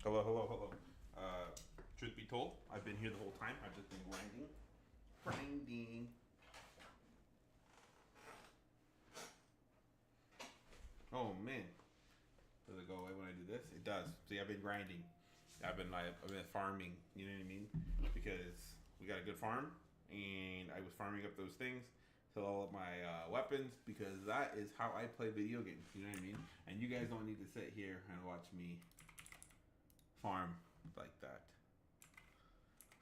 Hello, hello, hello. Truth be told, I've been here the whole time. I've just been grinding. Grinding. Oh man. Does it go away when I do this? It does. See, I've been grinding. I've been farming. You know what I mean? Because we got a good farm, and I was farming up those things to level up my weapons because that is how I play video games. You know what I mean? And you guys don't need to sit here and watch me farm like that.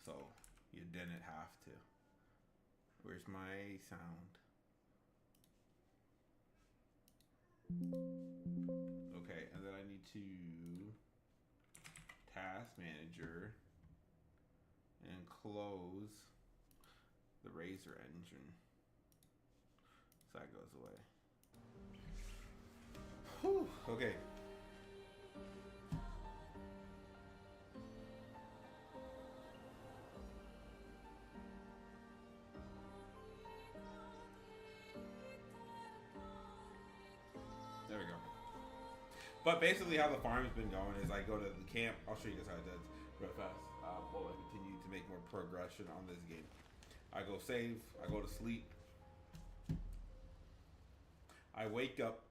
So you didn't have to. Where's my sound? Okay, and then I need to task manager and close the Razor engine. So that goes away. Whew, okay. There we go. But basically, how the farm's been going is I go to the camp. I'll show you guys how it does real fast. While I continue to make more progression on this game, I go save. I go to sleep. I wake up.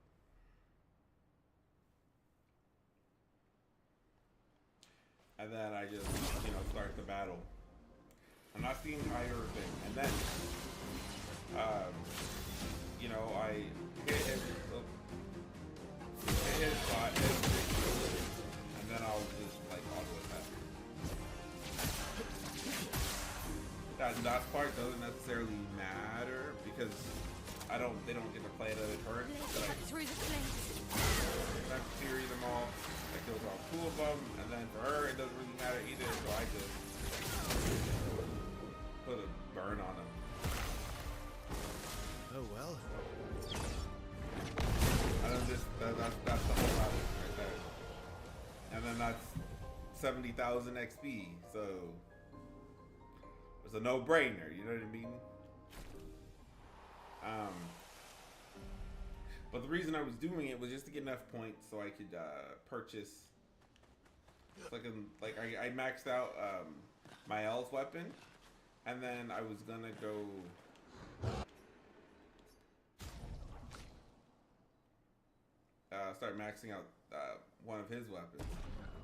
And then I just, start the battle. I'm not seeing higher thing. And then, I hit his spot, and then I'll just auto attack. That last part doesn't necessarily matter because they don't get to play it at a turn. I have to series them all. That kills all two of them, and then for her it doesn't really matter either, so I just put a burn on them. Oh well. And then that's the whole battle right there. And then that's 70,000 XP, so it's a no-brainer, you know what I mean? But the reason I was doing it was just to get enough points so I could purchase. So I maxed out my L's weapon, and then I was gonna go. Start maxing out one of his weapons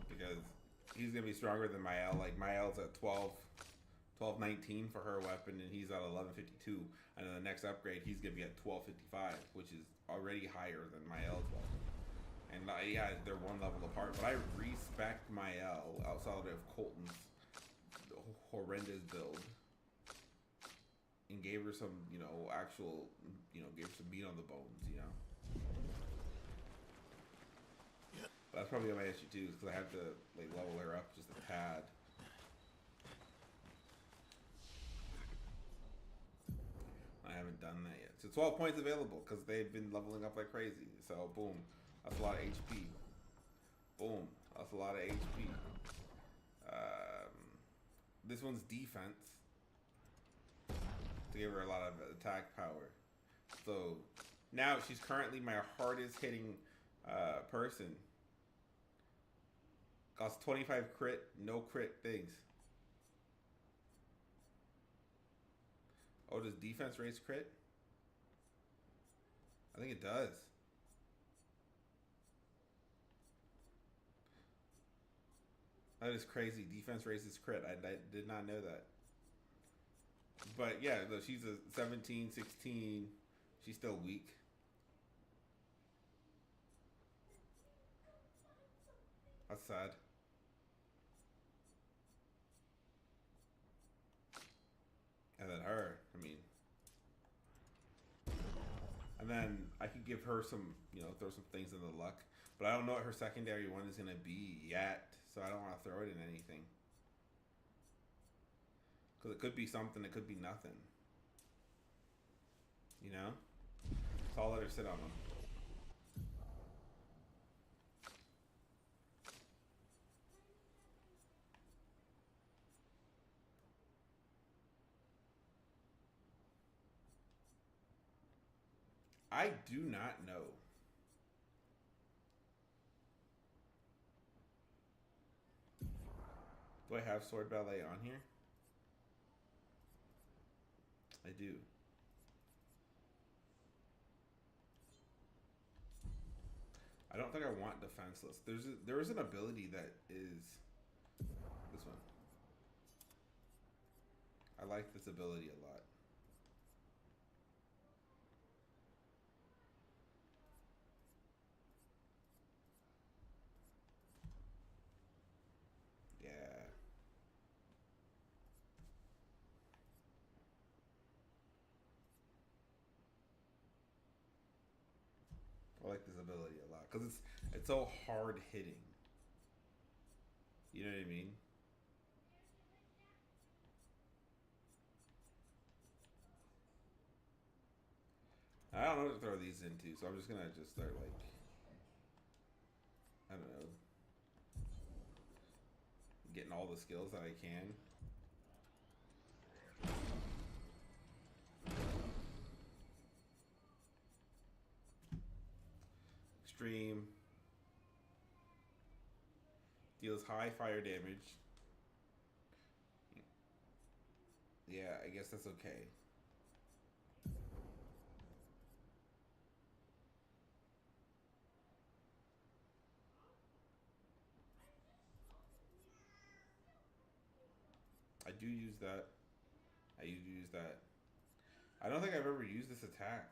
because he's gonna be stronger than my L. Like my L's at 1219 for her weapon, and he's at 1152. And then the next upgrade, he's gonna be at 1255, which is already higher than my L's weapon. And yeah, they're one level apart. But I respect my L outside of Colton's horrendous build, and gave her some, actual, gave her some meat on the bones, That's probably my issue too, is because I have to level her up just a tad. I haven't done that yet. So 12 points available because they've been leveling up like crazy. So boom, that's a lot of HP. Boom, that's a lot of HP. This one's defense to give her a lot of attack power. So now she's currently my hardest hitting person. Costs 25 crit, no crit things. Oh, does defense raise crit? I think it does. That is crazy. Defense raises crit. I did not know that. But yeah, though she's a 17, 16. She's still weak. That's sad. And then her, and then I could give her some, throw some things in the luck. But I don't know what her secondary one is going to be yet. So I don't want to throw it in anything. Because it could be something, it could be nothing. So I'll let her sit on them. I do not know. Do I have sword ballet on here? I do. I don't think I want defenseless. There is an ability that is this one. I like this ability a lot. Yeah. I like this ability a lot because it's so hard hitting. You know what I mean? I don't know what to throw these into, so I'm just gonna start like I don't know, getting all the skills that I can. Extreme deals high fire damage. Yeah, I guess that's okay. I do use that. I use that. I don't think I've ever used this attack.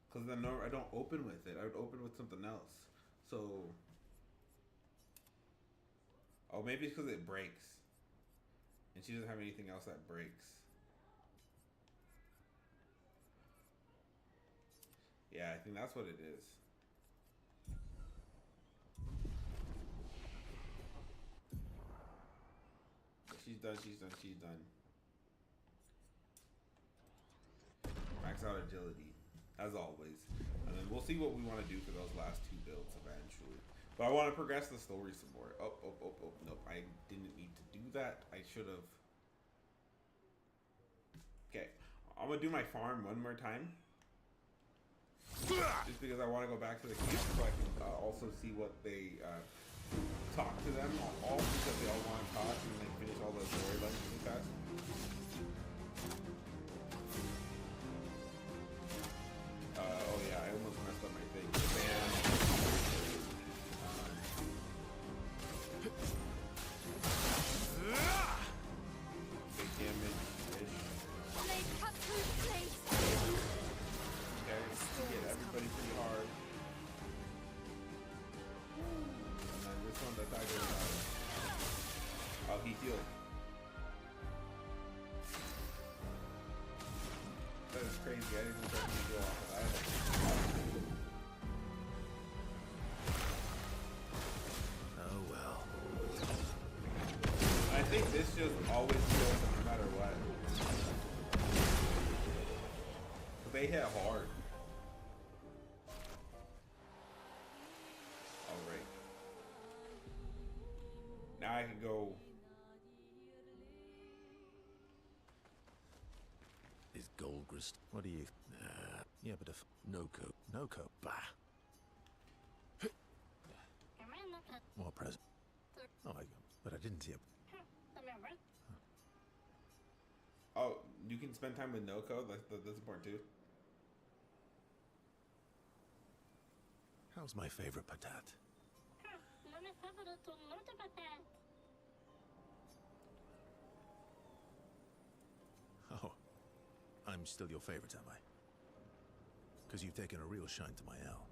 Because then I don't open with it. I would open with something else. So... Oh, maybe it's because it breaks. And she doesn't have anything else that breaks. Yeah, I think that's what it is. She's done, she's done, she's done. Max out agility, as always. And then we'll see what we want to do for those last two builds eventually. But I want to progress the story some more. Oh, nope. I didn't need to do that. I should have. Okay. I'm going to do my farm one more time. Just because I want to go back to the camp so I can also see what they talk to them all because they all want to talk and like finish all the storylines really fast. Oh yeah, I almost messed up my thing. Bam. Big damage-ish. Okay, hit everybody pretty hard. And then this one, the tiger. Oh, he healed. That is crazy. I didn't expect him to go off of that. Oh well. I think this just always kills them no matter what. They hit hard. Alright. Now I can go. Is Goldgrist? What do you? Yeah, but if no co, bah. More present. Oh, but I didn't see it. Oh, you can spend time with no code. That's important too. How's my favorite patat? Oh, I'm still your favorite, am I? Because you've taken a real shine to my L.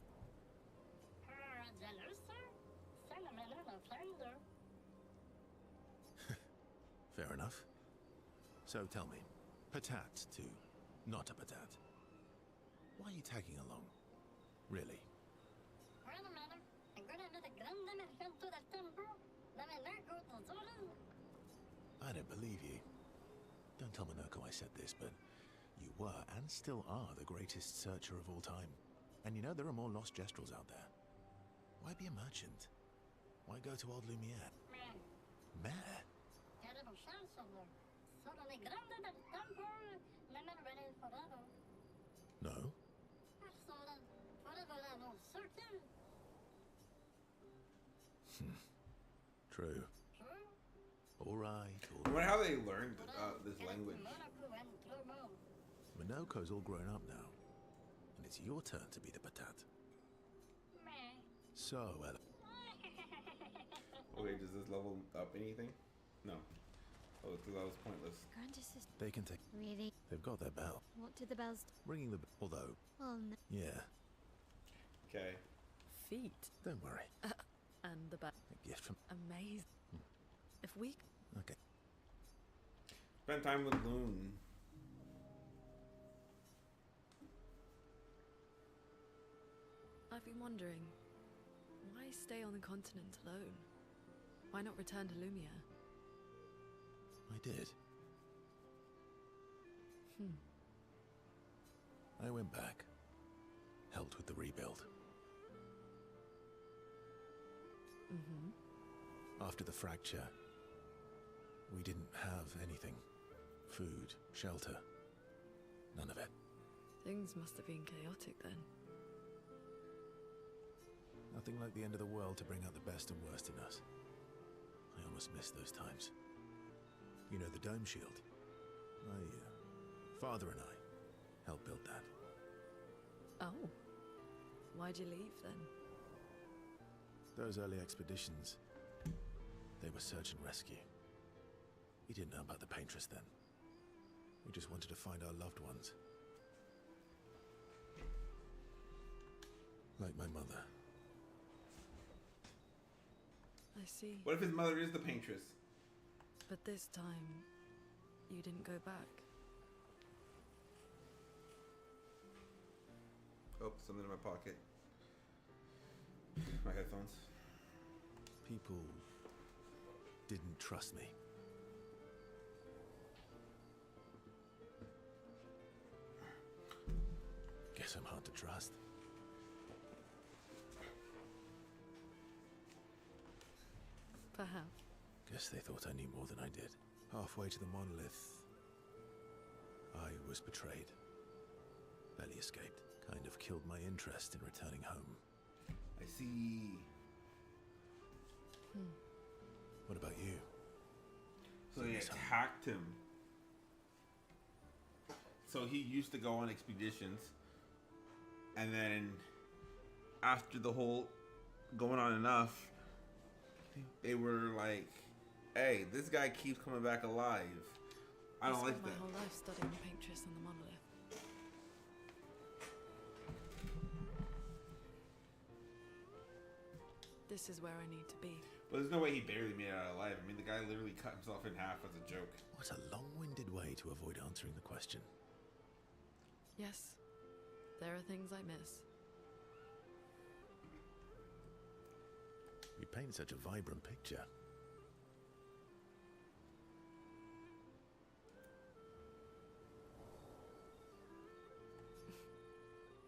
Fair enough. So tell me, patat to not a patat. Why are you tagging along? Really? I don't believe you. Don't tell Minoko I said this, but you were and still are the greatest searcher of all time. And you know there are more lost Gestrels out there. Why be a merchant? Why go to old Lumiere? Mare? No? True. right, all I right. wonder how they learned this language. Minoko's all grown up now, and it's your turn to be the patat. So, Ella, Okay, does this level up anything? No. Oh, so that was pointless. they can take. Really? They've got their bell. What do the bells do? Ringing the although, Well, no. yeah, Okay. Feet. don't worry. And the back. A gift from. Amazing. If we... Okay. Spend time with Loon. I've been wondering, why stay on the continent alone? Why not return to Lumia? I did. I went back, helped with the rebuild. After the fracture, we didn't have anything. Food, shelter, none of it. Things must have been chaotic then. Nothing like the end of the world to bring out the best and worst in us. I almost missed those times. You know the dome shield? Father and I helped build that. Oh. Why'd you leave then? Those early expeditions, they were search and rescue. We didn't know about the Paintress then. We just wanted to find our loved ones. Like my mother. I see. What if his mother is the Paintress? But this time, you didn't go back. Oh, something in my pocket. My headphones. People didn't trust me. Guess I'm hard to trust. Perhaps. Guess they thought I knew more than I did. Halfway to the monolith, I was betrayed. Barely escaped. Kind of killed my interest in returning home. I see. What about you? So they attacked him. So he used to go on expeditions, and then after the whole going on enough, they were like, "Hey, this guy keeps coming back alive. I don't like spent that." my whole life studying the Paintress and the monolith. This is where I need to be. But there's no way he barely made it out alive. I mean, the guy literally cut himself in half as a joke. What a long-winded way to avoid answering the question. Yes, there are things I miss. You paint such a vibrant picture.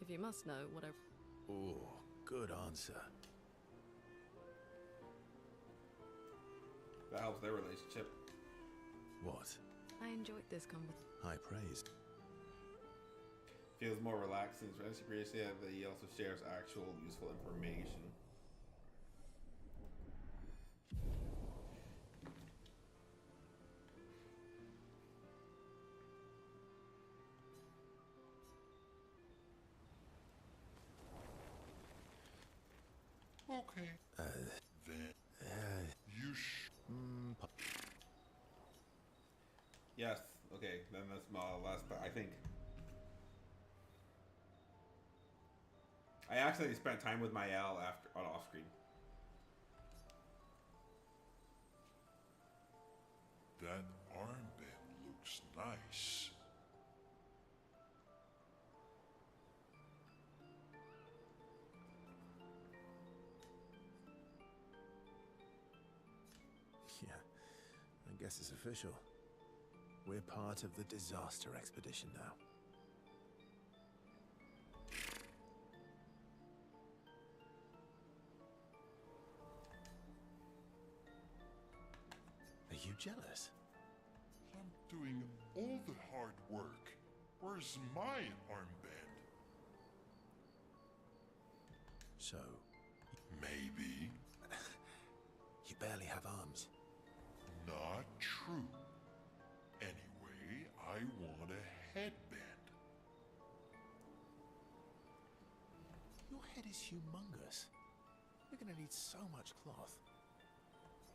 If you must know what I... Oh, good answer. That helps their relationship. What? I enjoyed this conversation. High praise. Feels more relaxing. It's appreciate that he also shares actual useful information. Okay. Then you Yes. Okay. Then that's my last. I think. I actually spent time with my Al after on off screen. that armband looks nice. Yeah, I guess it's official. We're part of the disaster expedition now. Are you jealous? I'm doing all the hard work. Where's my armband? So, Maybe. you barely have arms. not true. Anyway, I want a headband. Your head is humongous. You're gonna need so much cloth.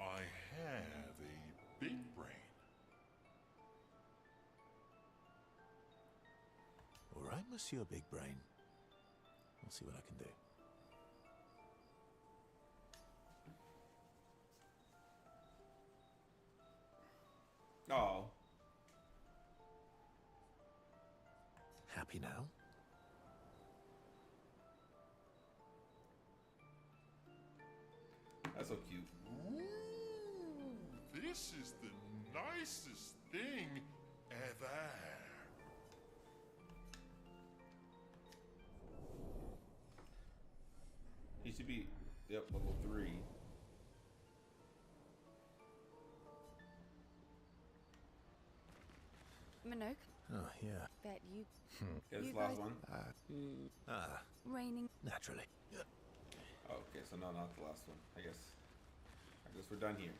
I have a big brain. All right, Monsieur Big Brain. I'll see what I can do. Oh. Happy now? That's so cute. Ooh, this is the nicest thing ever. He should be, yep, level 3. Minogue, Oh, yeah. bet you Okay, this You is the last guys- one. raining. Naturally. Oh, okay, so no, not the last one. I guess we're done here.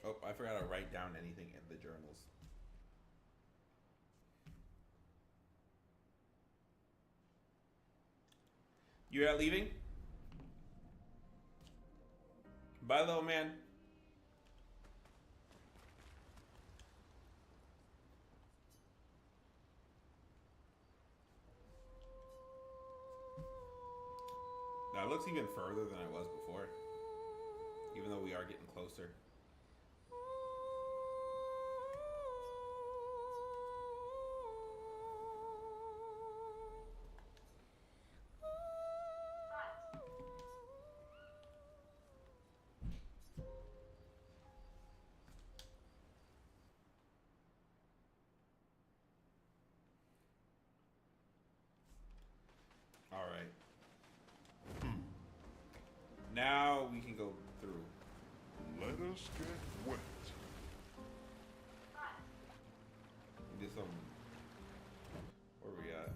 Oh, I forgot to write down anything in the journals. You're not leaving? Bye, little man. That looks even further than it was before. Even though we are getting closer. All right. Now we can go through. Let us get wet. Do some. Where we at?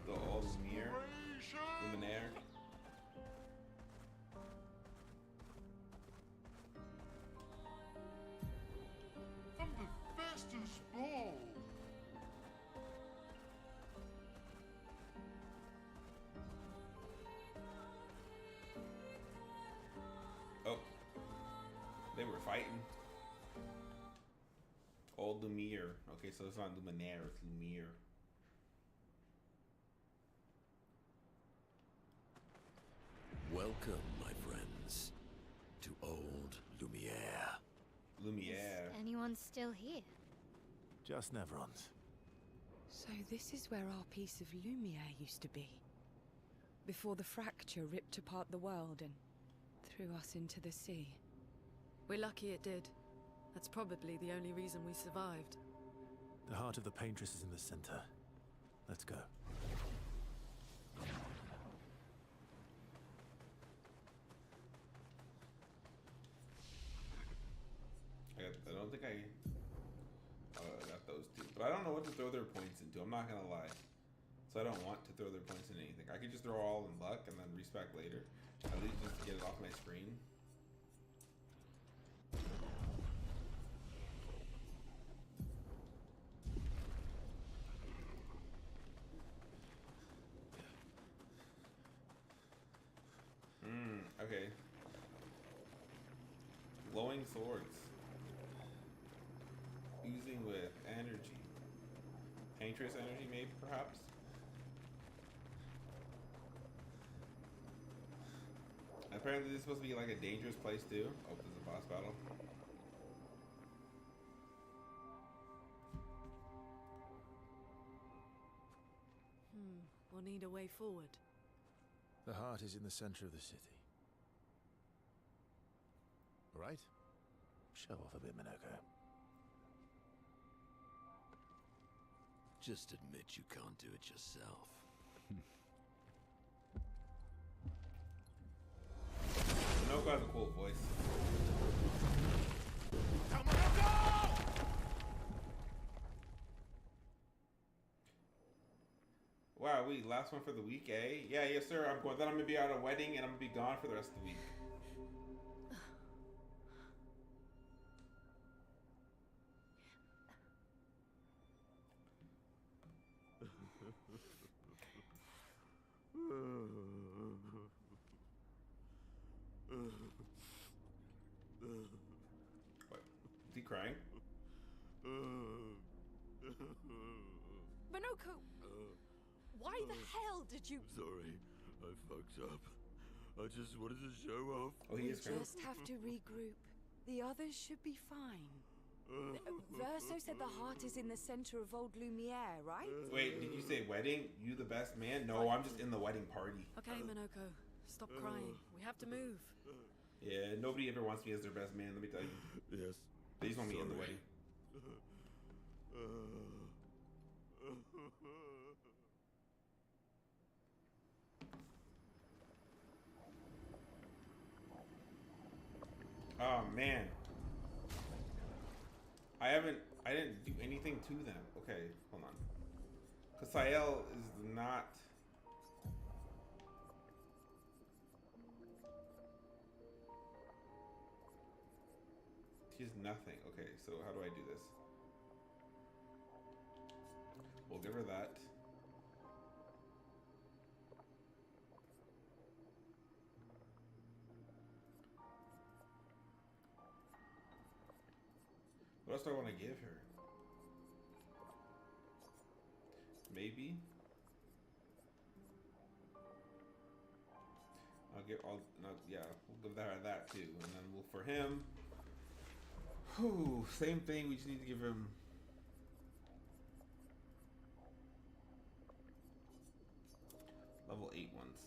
The old mirror. Luminaire. I'm the fastest ball. Oh. They were fighting. Old Lumiere. Okay, so it's not Luminaire, it's Lumiere. Welcome, my friends, to old Lumiere. Lumiere. Is anyone still here? Just Neverons. So this is where our piece of Lumiere used to be. Before the fracture ripped apart the world and threw us into the sea. We're lucky it did. That's probably the only reason we survived. The heart of the Paintress is in the center. Let's go. I don't think I got those two. But I don't know what to throw their points into. I'm not going to lie. So I don't want to throw their points into anything. I could just throw all in luck and then respec later. At least just to get it off my screen. Okay. Glowing swords. Using with energy. Paintress energy, maybe, perhaps? Apparently this is supposed to be like a dangerous place too. Oh, there's a boss battle. We'll need a way forward. The heart is in the center of the city. Right? Show off a bit, Minoko. Just admit you can't do it yourself. Minoko has a cool voice. Come on, Wow, wait, last one for the week, eh? Yeah, yes, sir. I'm going. Then I'm gonna be at a wedding, and I'm gonna be gone for the rest of the week. What? Is he crying? Minoko! Why the hell did you... Sorry, I fucked up. I just wanted to show off. Oh, he We is crying. just have to regroup. The others should be fine. Verso said the heart is in the center of old Lumiere, right? Wait, did you say wedding? You the best man? No, I'm just in the wedding party. Okay, Minoko, stop crying. We have to move. Yeah, nobody ever wants me as their best man, let me tell you. Yes. They just want me in the Sorry. wedding. Oh man. I didn't do anything to them. Okay, hold on. Cause Sael is not. He's nothing. Okay, so how do I do this? We'll give her that. What else do I want to give her? Maybe? Yeah, we'll give that too. And then we'll, for him, whew, same thing, we just need to give him level 8 ones.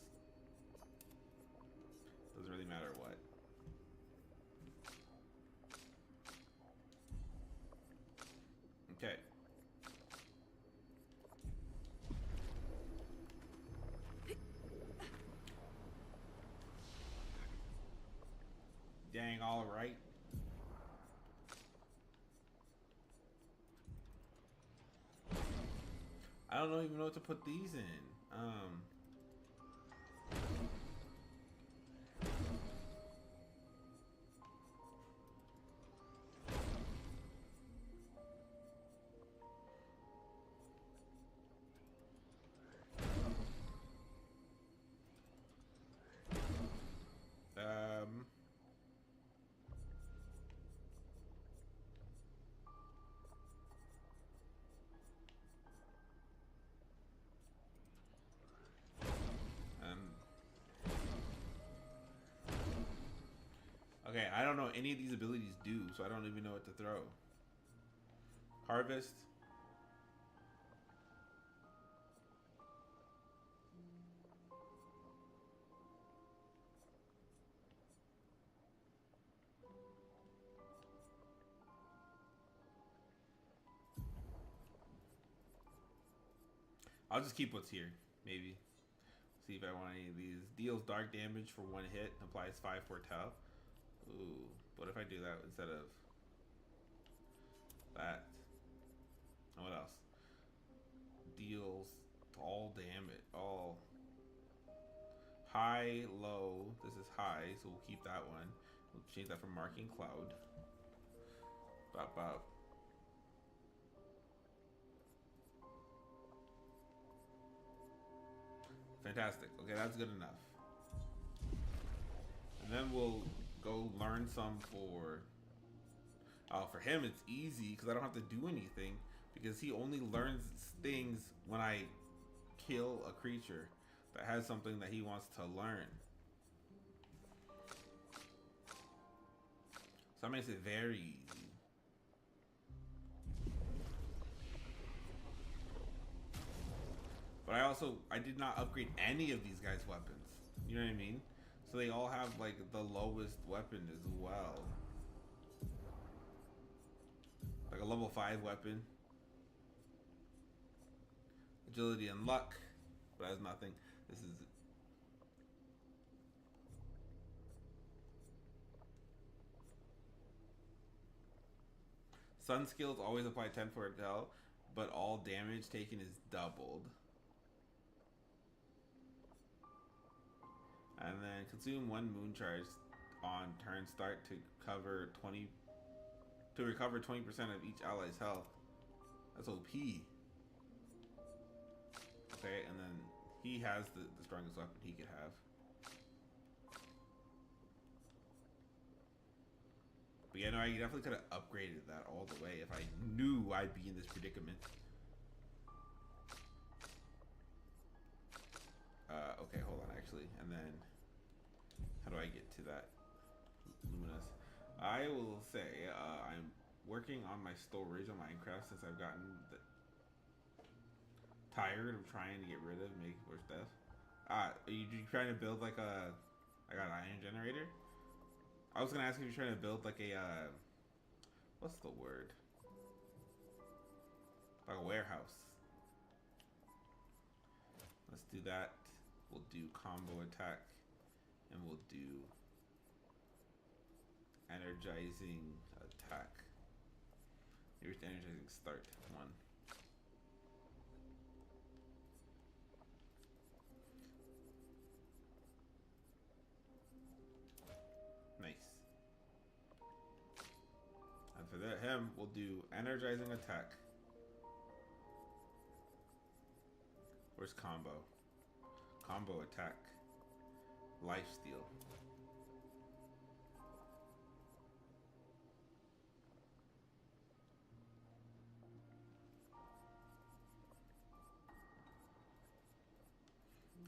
Doesn't really matter what. Okay. Dang, all right. I don't even know what to put these in. Okay, I don't know any of these abilities do, so I don't even know what to throw. Harvest. I'll just keep what's here, maybe. See if I want any of these. Deals dark damage for 1 hit, applies 5 foretell. Ooh, what if I do that instead of that? And what else? Deals all damage, all high, low. This is high, so we'll keep that one. We'll change that from marking cloud. Bop bop. Fantastic. Okay, that's good enough. And then we'll go learn some for him it's easy because I don't have to do anything because he only learns things when I kill a creature that has something that he wants to learn. So that makes it very easy. But I did not upgrade any of these guys' weapons. You know what I mean? So they all have like the lowest weapon as well. Like a level 5 weapon. Agility and luck, but has nothing. This is Sun skills always apply 10 for a tell, but all damage taken is doubled. And then consume 1 moon charge on turn start to recover 20% of each ally's health. That's OP. Okay, and then he has the strongest weapon he could have. But yeah, no, I definitely could have upgraded that all the way if I knew I'd be in this predicament. Okay, hold on, actually. And then, how do I get to that luminous? I will say, I'm working on my storage on Minecraft since I've gotten tired of trying to get rid of make more stuff. Are you trying to build like a? I got an iron generator. I was gonna ask if you're trying to build like a what's the word? Like a warehouse. Let's do that. We'll do combo attack, and we'll do energizing attack. Here's the energizing start 1. Nice. And for him, we'll do energizing attack. Where's combo? Combo attack. Lifesteal.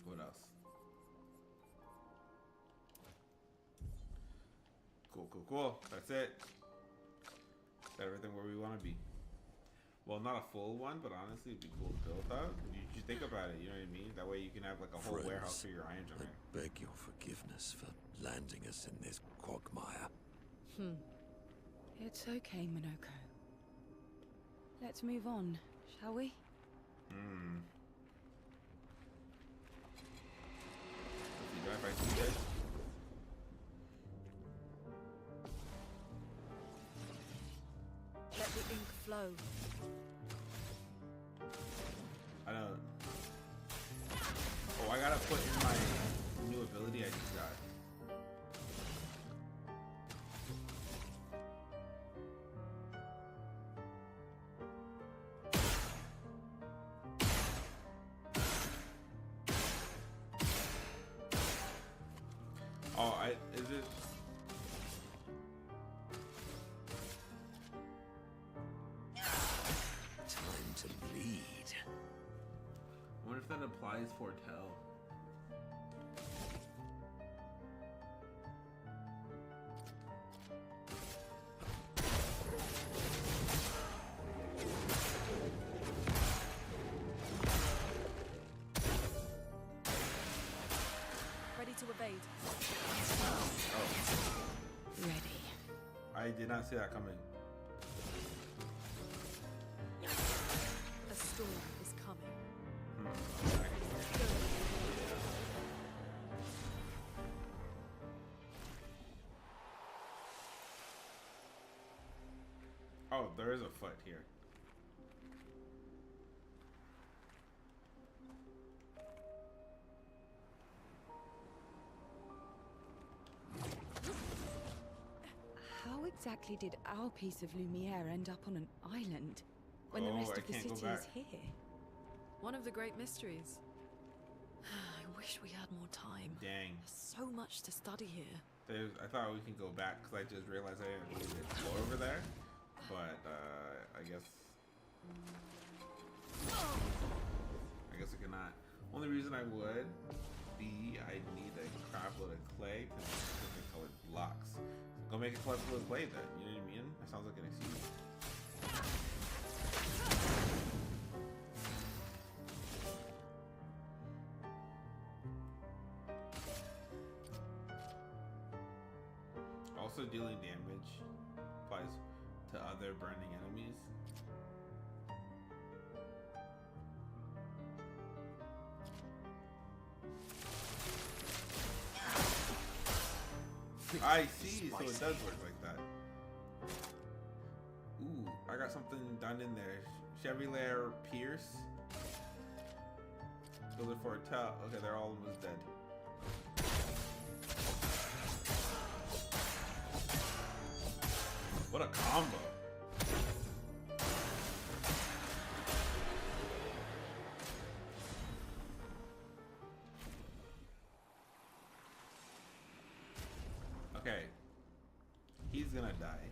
What else? Cool. That's it. Everything where we want to be. Well, not a full one, but honestly, it'd be cool to build that. You think about it, you know what I mean? That way you can have like a whole warehouse for your iron generator. I beg your forgiveness for landing us in this quagmire. It's okay, Minoko. Let's move on, shall we? Do I fight you guys? Let the ink flow. I don't. Oh, I gotta put in my new ability I just got. Oh, is it? Time to lead. I wonder if that applies foretell. Ready to evade. Ready. I did not see that coming. A storm is coming. Oh, there is a foot here. How exactly did our piece of Lumiere end up on an island when the rest I of the can't go city is back. here? One of the great mysteries. I wish we had more time. Dang. There's so much to study here. I thought we can go back because I just realized I didn't really explore over there. But I guess I cannot. Only reason I would be I need a crap load of clay to make different colored blocks. So go make a crap load of clay then. You know what I mean? That sounds like an excuse. Also, dealing damage applies to other burning enemies. I see, so it does work like that. Ooh, I got something done in there. Chevalier Pierce. Build it for a tell. Okay, they're all almost dead. he's gonna die.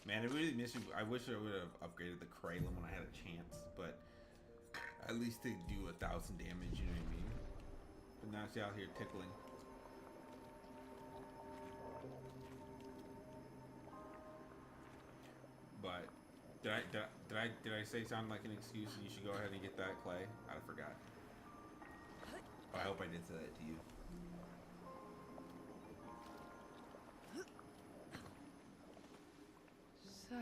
Man, it really miss you. I wish I would have upgraded the Kralum when I had a chance, but at least they do 1,000 damage, you know what I mean? But now she's out here tickling. But did I say sound like an excuse and you should go ahead and get that clay? I forgot. Oh, I hope I did say that to you. So,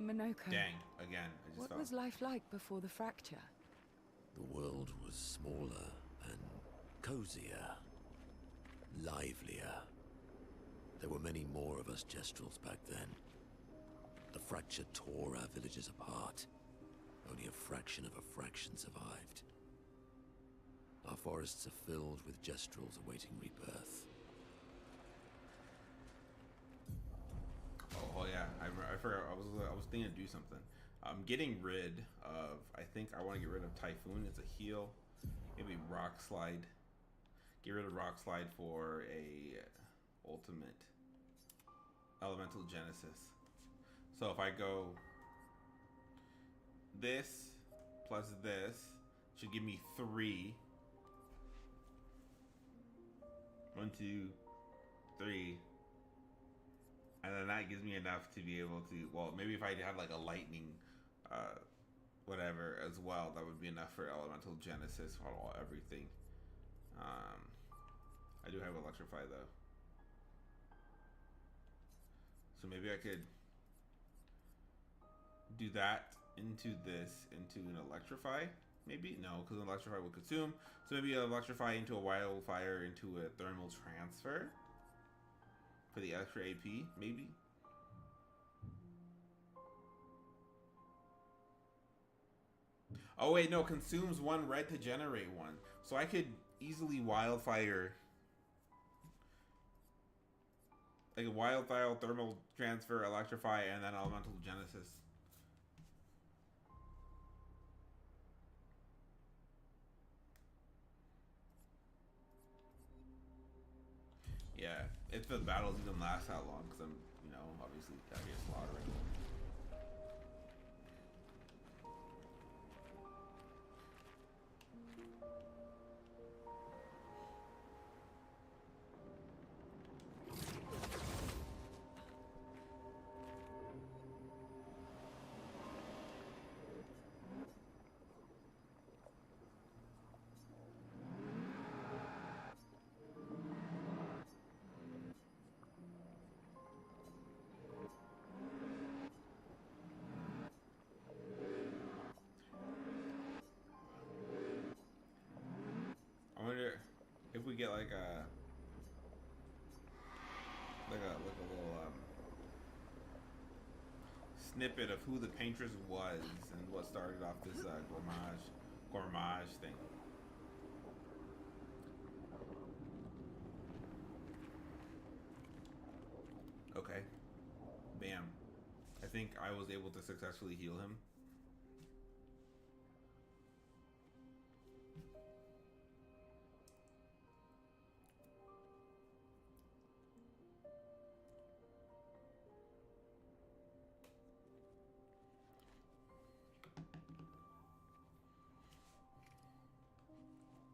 Minoko. Dang, again, I just What fell. was life like before the fracture? The world was smaller and cozier, livelier. There were many more of us Gestrels back then. The fracture tore our villages apart. Only a fraction of a fraction survived. Our forests are filled with Gestrels awaiting rebirth. Oh yeah, I forgot. I was thinking to do something. I'm getting rid of. I think I want to get rid of Typhoon. It's a heal. Maybe Rock Slide. Get rid of Rock Slide for a ultimate Elemental Genesis. So if I go this plus this should give me 3. 1, 2, 3. And then that gives me enough to be able to, well, maybe if I had like a lightning, whatever as well, that would be enough for Elemental Genesis for everything. I do have Electrify though. So maybe I could do that into this, into an Electrify. Maybe? No, because an Electrify will consume. So maybe an Electrify into a Wildfire into a Thermal Transfer. For the extra AP, maybe? Oh wait, no, consumes 1 red to generate 1. So I could easily Wildfire. Like a Wildfire, Thermal Transfer, Electrify, and then Elemental Genesis. Yeah, if the battles even last that long, because I'm, you know, obviously out here slaughtering. I wonder if we get like a little snippet of who the paintress was and what started off this gourmage thing. Okay. Bam. I think I was able to successfully heal him.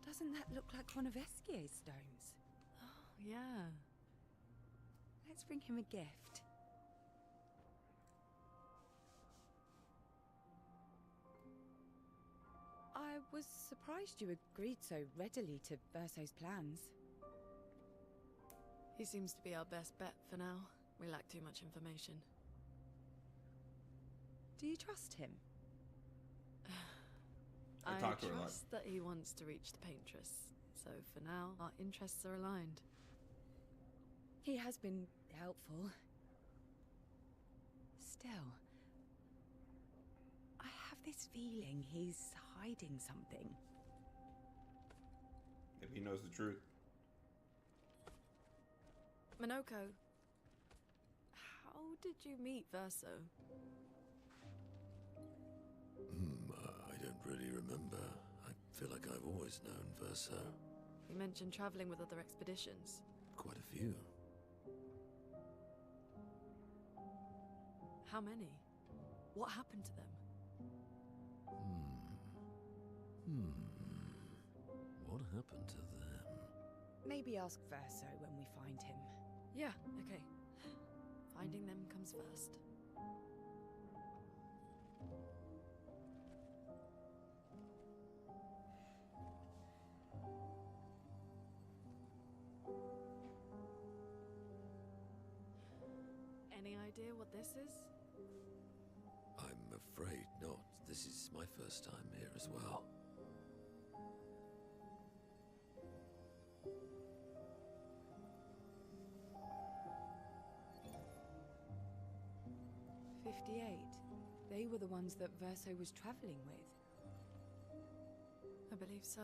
Doesn't that look like one of Esquier's stones? Oh, yeah. Let's bring him a gift. I was surprised you agreed so readily to Verso's plans. He seems to be our best bet for now. We lack too much information. Do you trust him? I talked to her a lot. trust that he wants to reach the Paintress. So for now, our interests are aligned. He has been helpful. Still, I have this feeling he's hiding something. If he knows the truth. Minoko, how did you meet Verso? I don't really remember. I feel like I've always known Verso. You mentioned traveling with other expeditions. Quite a few. How many? What happened to them? What happened to them? Maybe ask Verso when we find him. Yeah, okay. Finding them comes first. Any idea what this is? I'm afraid not. This is my first time here as well. They were the ones that Verso was traveling with. I believe so.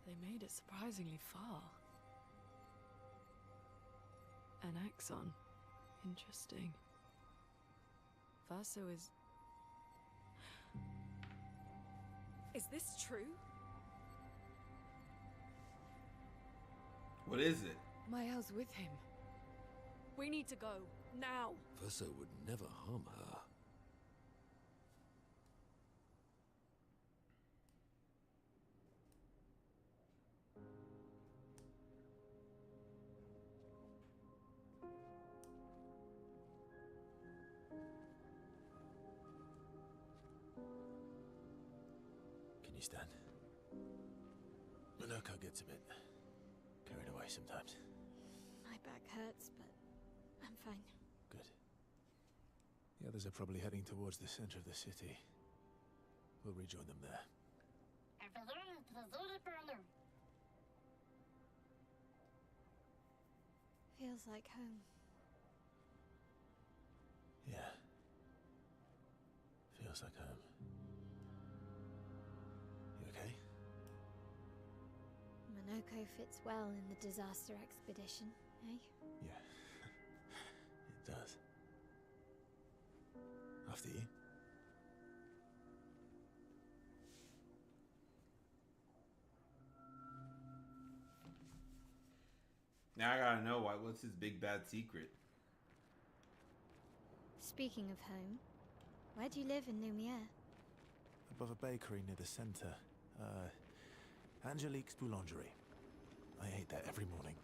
They made it surprisingly far. An axon. Interesting. Verso is... Is this true? What is it? Mael's with him. We need to go. Now! Verso would never harm her. Can you stand? Minoko gets a bit carried away sometimes. My back hurts, but I'm fine. Good. The others are probably heading towards the center of the city. We'll rejoin them there. Feels like home. Yeah. Feels like home. You okay? Monoko fits well in the disaster expedition, eh? Yeah. It does. After you. Now I gotta know what's his big bad secret. Speaking of home, where do you live in Lumiere? Above a bakery near the center. Angelique's Boulangerie. I ate there every morning.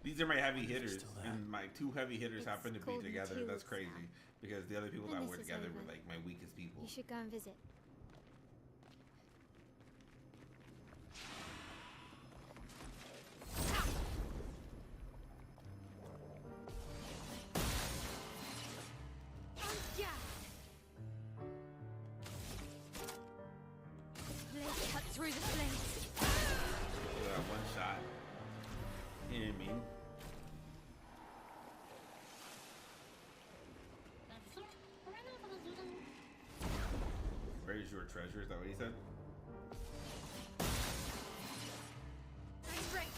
These are my heavy hitters, Still there. and my two heavy hitters It's happen to be called together. Matilda's That's crazy, now. because the other people When that this were is together over, were like my weakest people. You should go and visit. Blade cut through the flames. One shot. You know what I mean? Where's your treasure? Is that what he said? Break.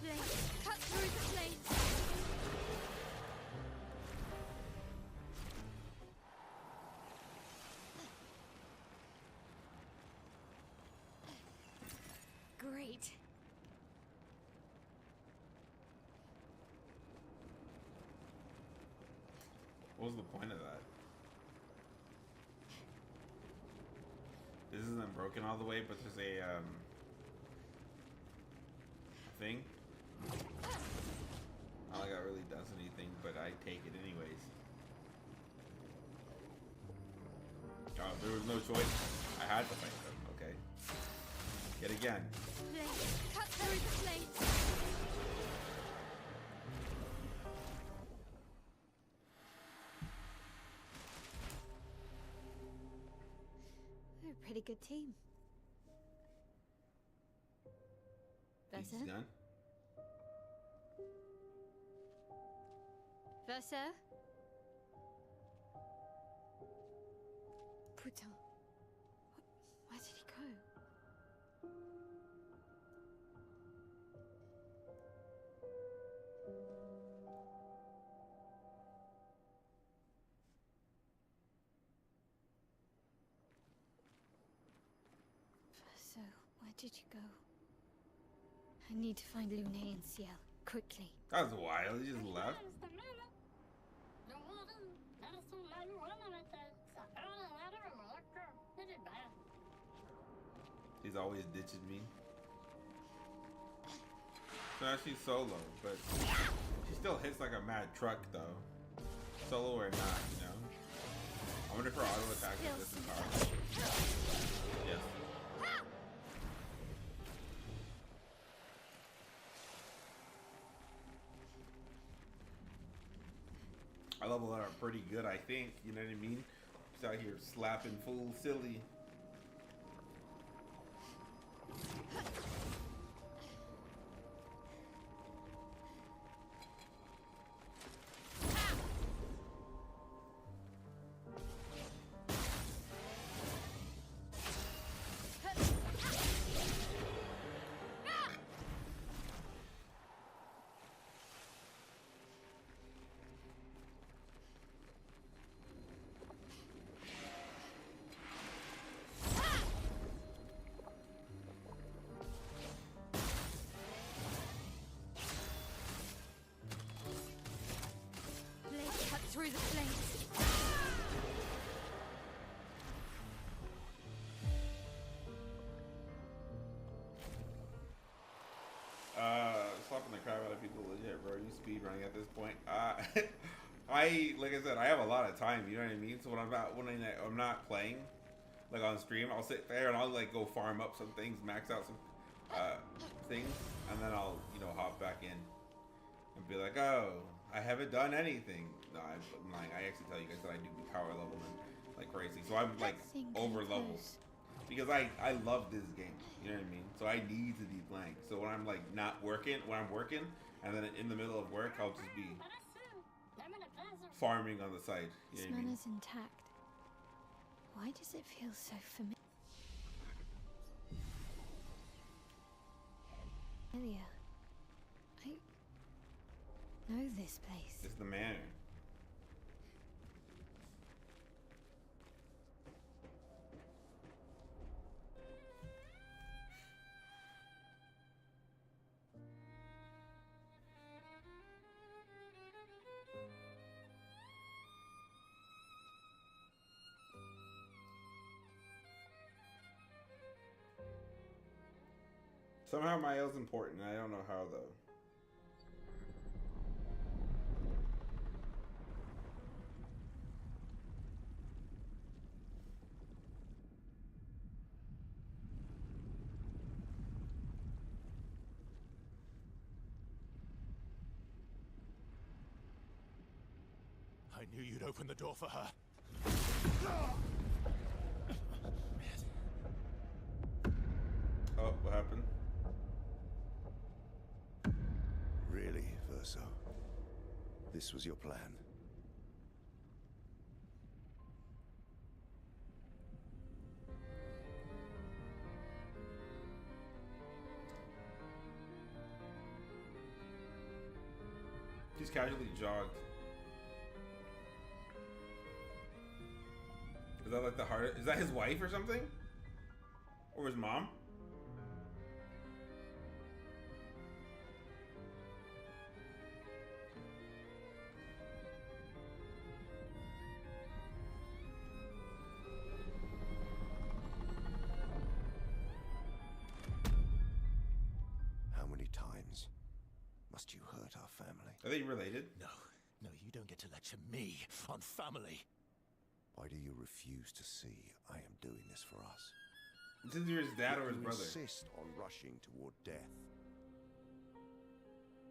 Blade cut through the flames. Great. What was the point of that? This isn't broken all the way, but there's a thing. Not like it really does anything, but I take it anyways. Oh, there was no choice. I had to fight them. Okay. Yet again. Blade cut through the flames. We're a pretty good team. He's Versa? done. Versa? Putain. Where did he go? So, where did you go? I need to find Lune and Ciel, quickly. That was wild. He just left. He's always ditching me. So now she's solo, but she still hits like a mad truck though. Solo or not, you know? I wonder if her auto attack is this hard. Yes. I level her up pretty good, I think. You know what I mean? She's out here slapping fools silly. Through the flames. Slapping the crap out of people legit, bro. You speed running at this point. I like I said, I have a lot of time. You know what I mean? So when I'm not playing, like on stream, I'll sit there and I'll like go farm up some things, max out some things, and then I'll hop back in and be like, oh, I haven't done anything. No, I'm lying. I actually tell you guys that I do be power leveling like crazy. So I'm like over leveled because I love this game. You know what I mean? So I need to be playing. So when I'm like not working, and then in the middle of work, I'll just be farming on the side. You know what I mean? Smana's intact. Why does it feel so familiar? I know this place. It's the manor. Somehow Mael's important. I don't know how though. I knew you'd open the door for her. Oh, what happened? Really, Verso? This was your plan? He's casually jogged. Is that like the hardest? Is that his wife or something? Or his mom? How many times must you hurt our family? Are they related? No, you don't get to lecture me on family. Why do you refuse to see I am doing this for us? It's either his dad or his You brother. insist on rushing toward death.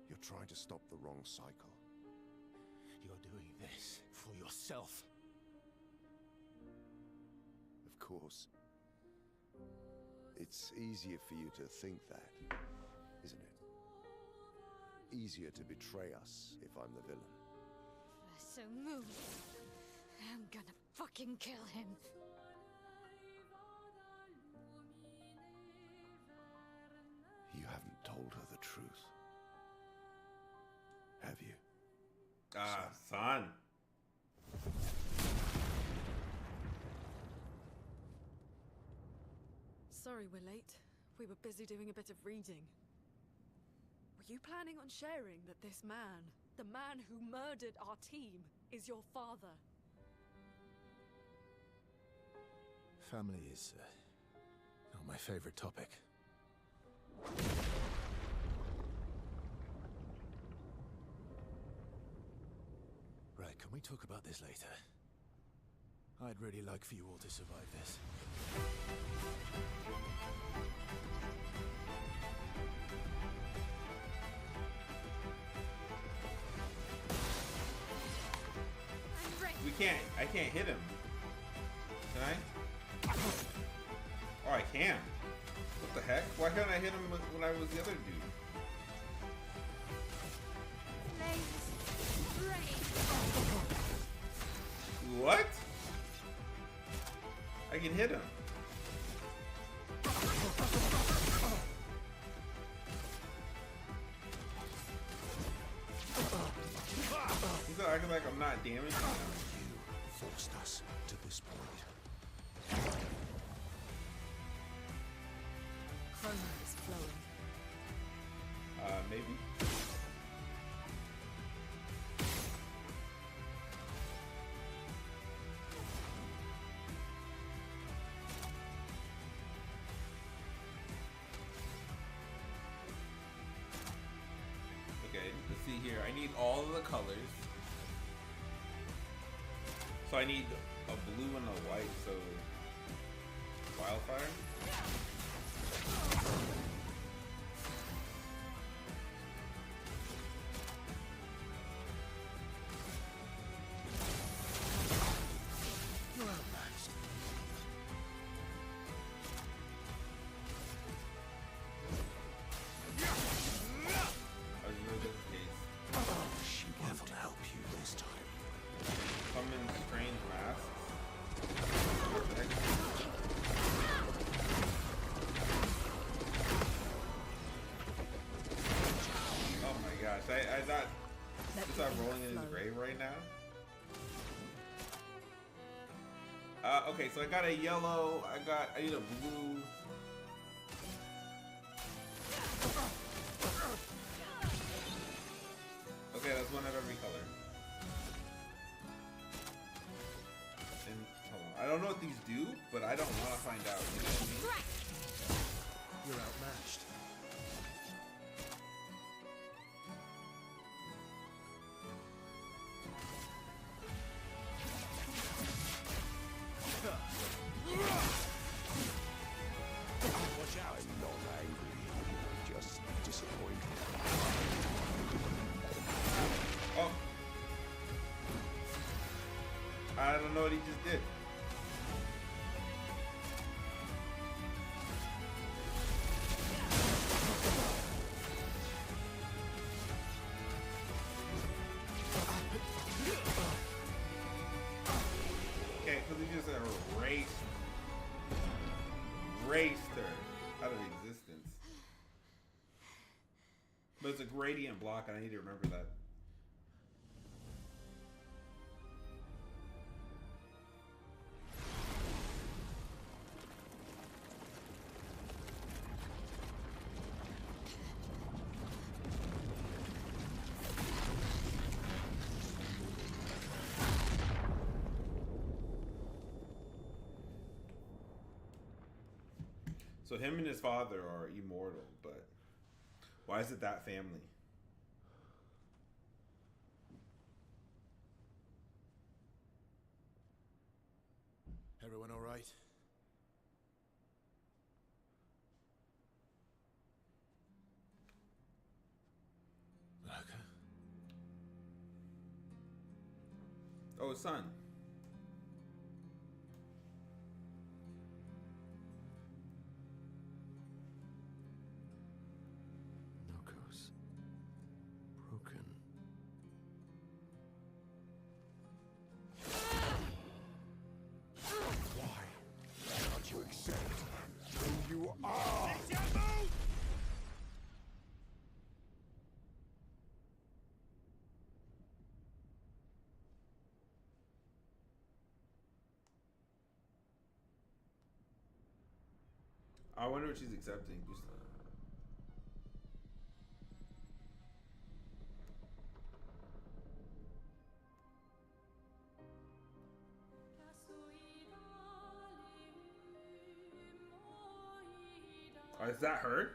You're trying to stop the wrong cycle. You're doing this for yourself. Of course. It's easier for you to think that, isn't it? Easier to betray us if I'm the villain. So move. I'm gonna fucking kill him. You haven't told her the truth. Have you? Ah, son. Sorry we're late. We were busy doing a bit of reading. Were you planning on sharing that this man, the man who murdered our team, is your father? Family is not my favorite topic. Right, can we talk about this later? I'd really like for you all to survive this. I can't hit him. Can I? Oh, I can. What the heck? Why can't I hit him when I was the other dude? What? I can hit him. He's not acting like I'm not damaging him. You forced us to this point. Chroma is flowing. Maybe. Okay, let's see here. I need all of the colors. So I need a blue and a white, so wildfire. I thought it's not rolling in his grave right now. Okay, so I got a yellow. I need a blue. Okay, that's one of every color. And hold on, I don't know what these do, but I don't want to find out. You know what I mean? You're outmatched. I don't know what he just did. Okay, because he just erased her out of existence. But it's a gradient block, and I need to remember that. So him and his father are immortal, but why is it that family? Everyone all right? Okay. Oh, his son. Broken. Why can't you accept who you are? I wonder what she's accepting. Oh, is that her?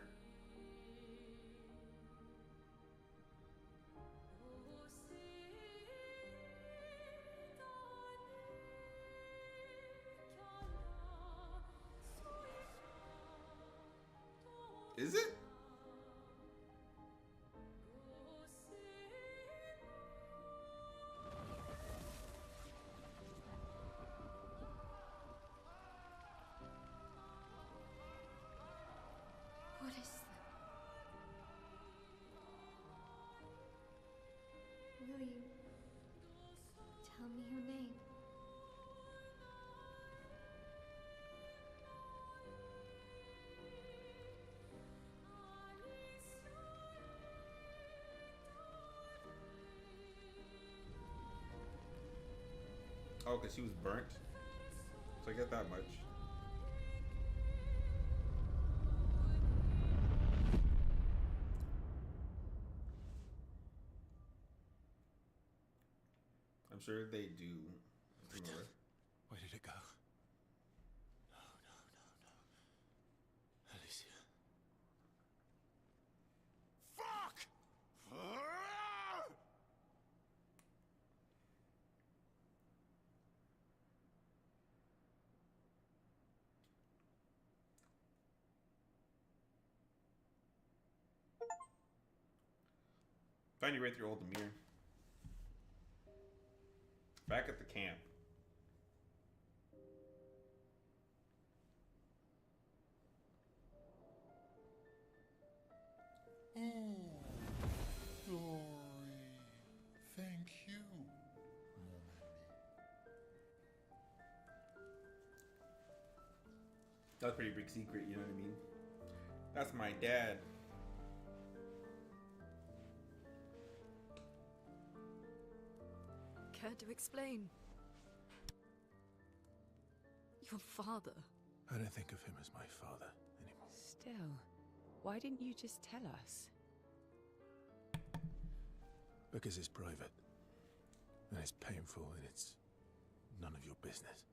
Is it? What is that? Will you tell me your name? Oh, because she was burnt. So I get that much. I'm sure they do similar. Where did it go? No, no, no, no. Alicia. Fuck! Find your way through old Demir. Back at the camp. Oh, glory. Thank you, mon ami. That's a pretty big secret, you know what I mean? That's my dad. Care to explain? Your father. I don't think of him as my father anymore. Still, why didn't you just tell us? Because it's private. And it's painful and it's none of your business.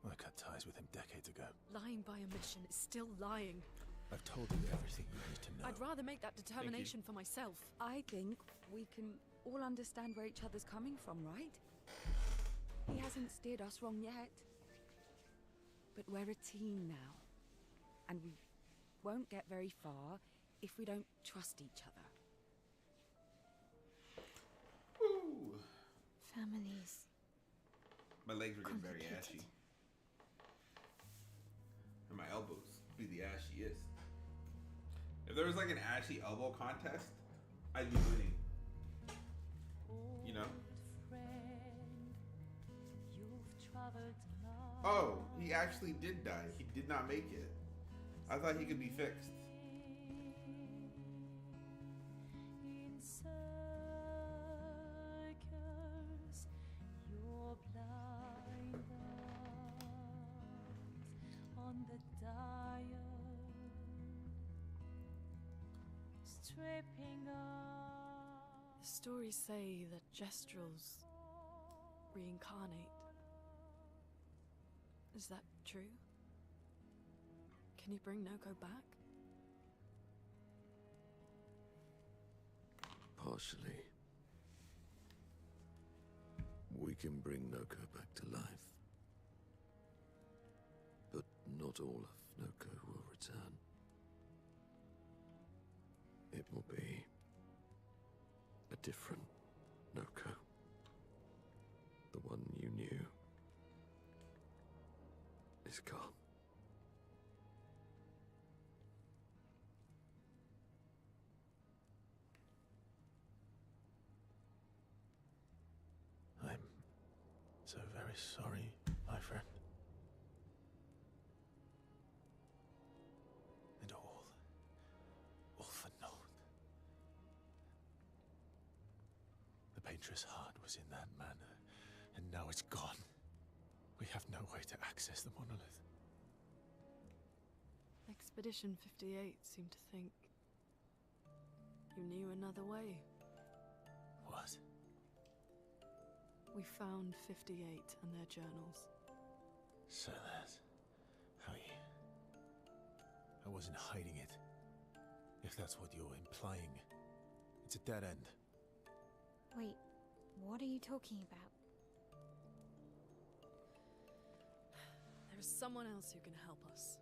I cut ties with him decades ago. Lying by omission is still lying. I've told you everything you need to know. I'd rather make that determination for myself. I think we can all understand where each other's coming from, right? He hasn't steered us wrong yet. But we're a team now. And we won't get very far if we don't trust each other. Woo! Families. My legs were getting very Complicated. ashy. And my elbows be the ashiest. If there was like an ashy elbow contest, I'd be winning. You know? Oh, he actually did die. He did not make it. I thought he could be fixed. The stories say that Gestrels reincarnate. Is that true? Can you bring Noko back? Partially. We can bring Noko back to life. But not all of Noko will return. It will be a different Noko. The one you knew is gone. I'm so very sorry, my friend. And all for naught. The Painter's heart was in that manor, and now it's gone. We have no way to access the monolith. Expedition 58 seemed to think you knew another way. What? We found 58 and their journals. So that's how you... I wasn't hiding it. If that's what you're implying. It's a dead end. Wait, what are you talking about? There is someone else who can help us.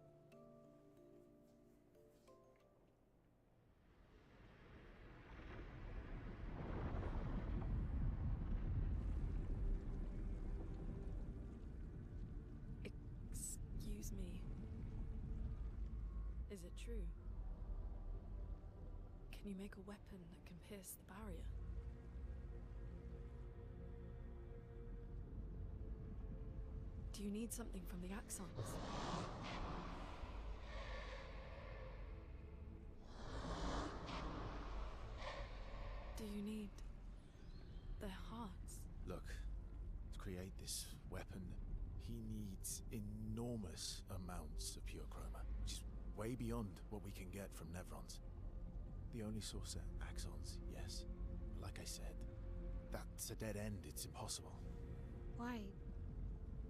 Excuse me. Is it true? Can you make a weapon that can pierce the barrier? Do you need something from the Axons? Do you need their hearts? Look, to create this weapon, he needs enormous amounts of pure chroma, which is way beyond what we can get from Nevrons. The only source are Axons, yes. But like I said, that's a dead end. It's impossible. Why?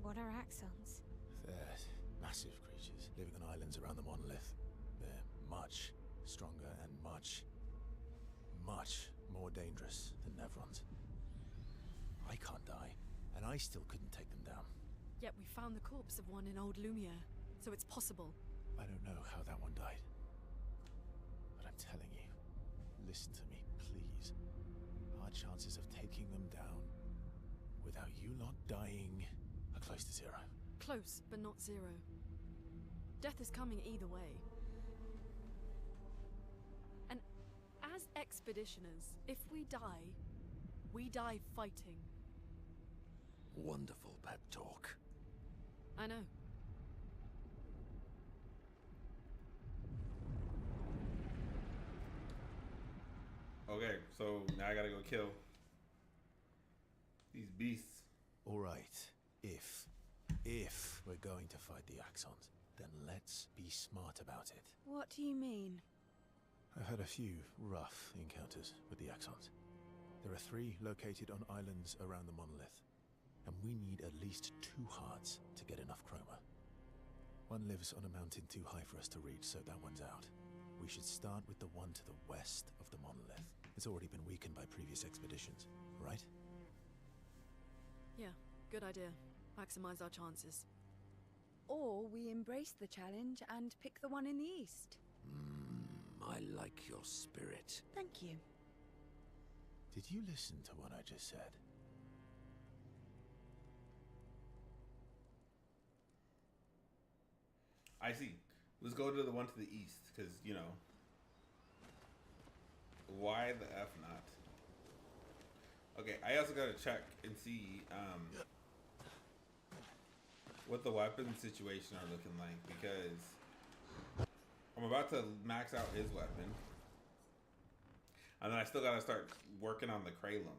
What are Axons? They're massive creatures living on islands around the monolith. They're much stronger and much more dangerous than Nevrons. I can't die, and I still couldn't take them down. Yet we found the corpse of one in Old Lumiere, so it's possible. I don't know how that one died. But I'm telling you, listen to me, please. Our chances of taking them down without you lot dying are close to zero. Close, but not zero. Death is coming either way. And as expeditioners, if we die fighting. Wonderful pep talk. I know. Okay, so now I gotta go kill these beasts. Alright, if we're going to fight the Axons, then let's be smart about it. What do you mean? I've had a few rough encounters with the Axons. There are 3 located on islands around the monolith, and we need at least 2 hearts to get enough chroma. One lives on a mountain too high for us to reach, so that one's out. We should start with the one to the west of the monolith. It's already been weakened by previous expeditions, right? Yeah, good idea. Maximize our chances. Or we embrace the challenge and pick the one in the east. I like your spirit. Thank you. Did you listen to what I just said? I see. Let's go to the one to the east, because, you know, why the F not? Okay, I also gotta check and see what the weapon situation are looking like, because I'm about to max out his weapon, and then I still gotta start working on the Kralum.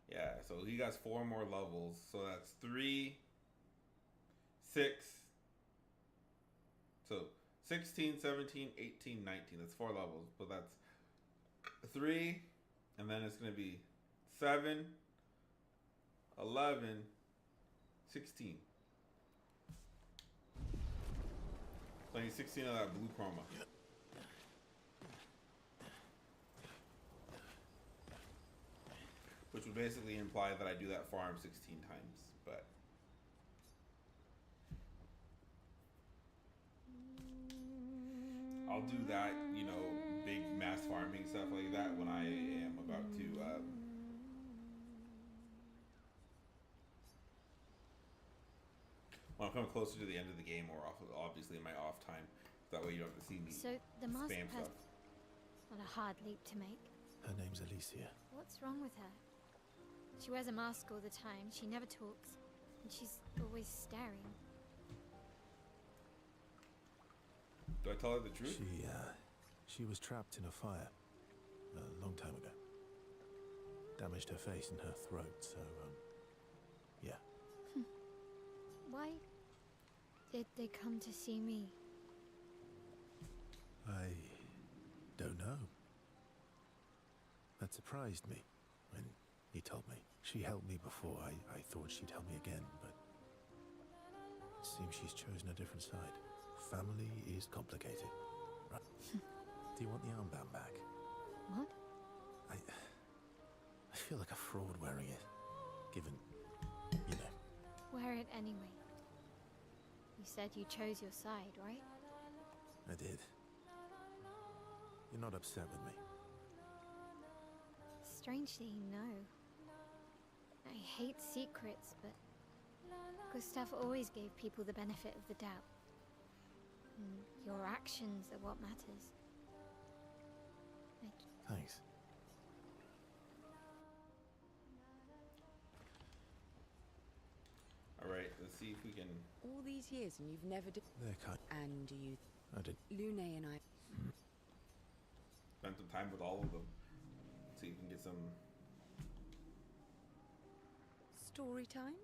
Yeah, so he got 4 more levels, so that's 3, 6, so 16, 17, 18, 19. That's 4 levels, but that's 3, and then it's going to be 7, 11, 16. So I need 16 of that blue chroma. Which would basically imply that I do that farm 16 times, but... I'll do that, you know, big mass farming stuff like that when I am about to, when I'm coming closer to the end of the game, or obviously in my off time. That way you don't have to see me So the mask spam has stuff. not a hard leap to make. Her name's Alicia. What's wrong with her? She wears a mask all the time, she never talks, and she's always staring. Do I tell her the truth? She was trapped in a fire a long time ago. Damaged her face and her throat, so, yeah. Why did they come to see me? I don't know. That surprised me when he told me. She helped me before. I thought she'd help me again, but it seems she's chosen a different side. Family is complicated. Right. Do you want the armband back? What? I feel like a fraud wearing it, given, you know. Wear it anyway. You said you chose your side, right? I did. You're not upset with me. Strangely, no. I hate secrets, but Gustav always gave people the benefit of the doubt. And your actions are what matters. Thanks. Alright, let's see if we can... All these years and you've never did. They're kind. And do you? I did. Lune and I. spend some time with all of them. See if we can get some... Story time?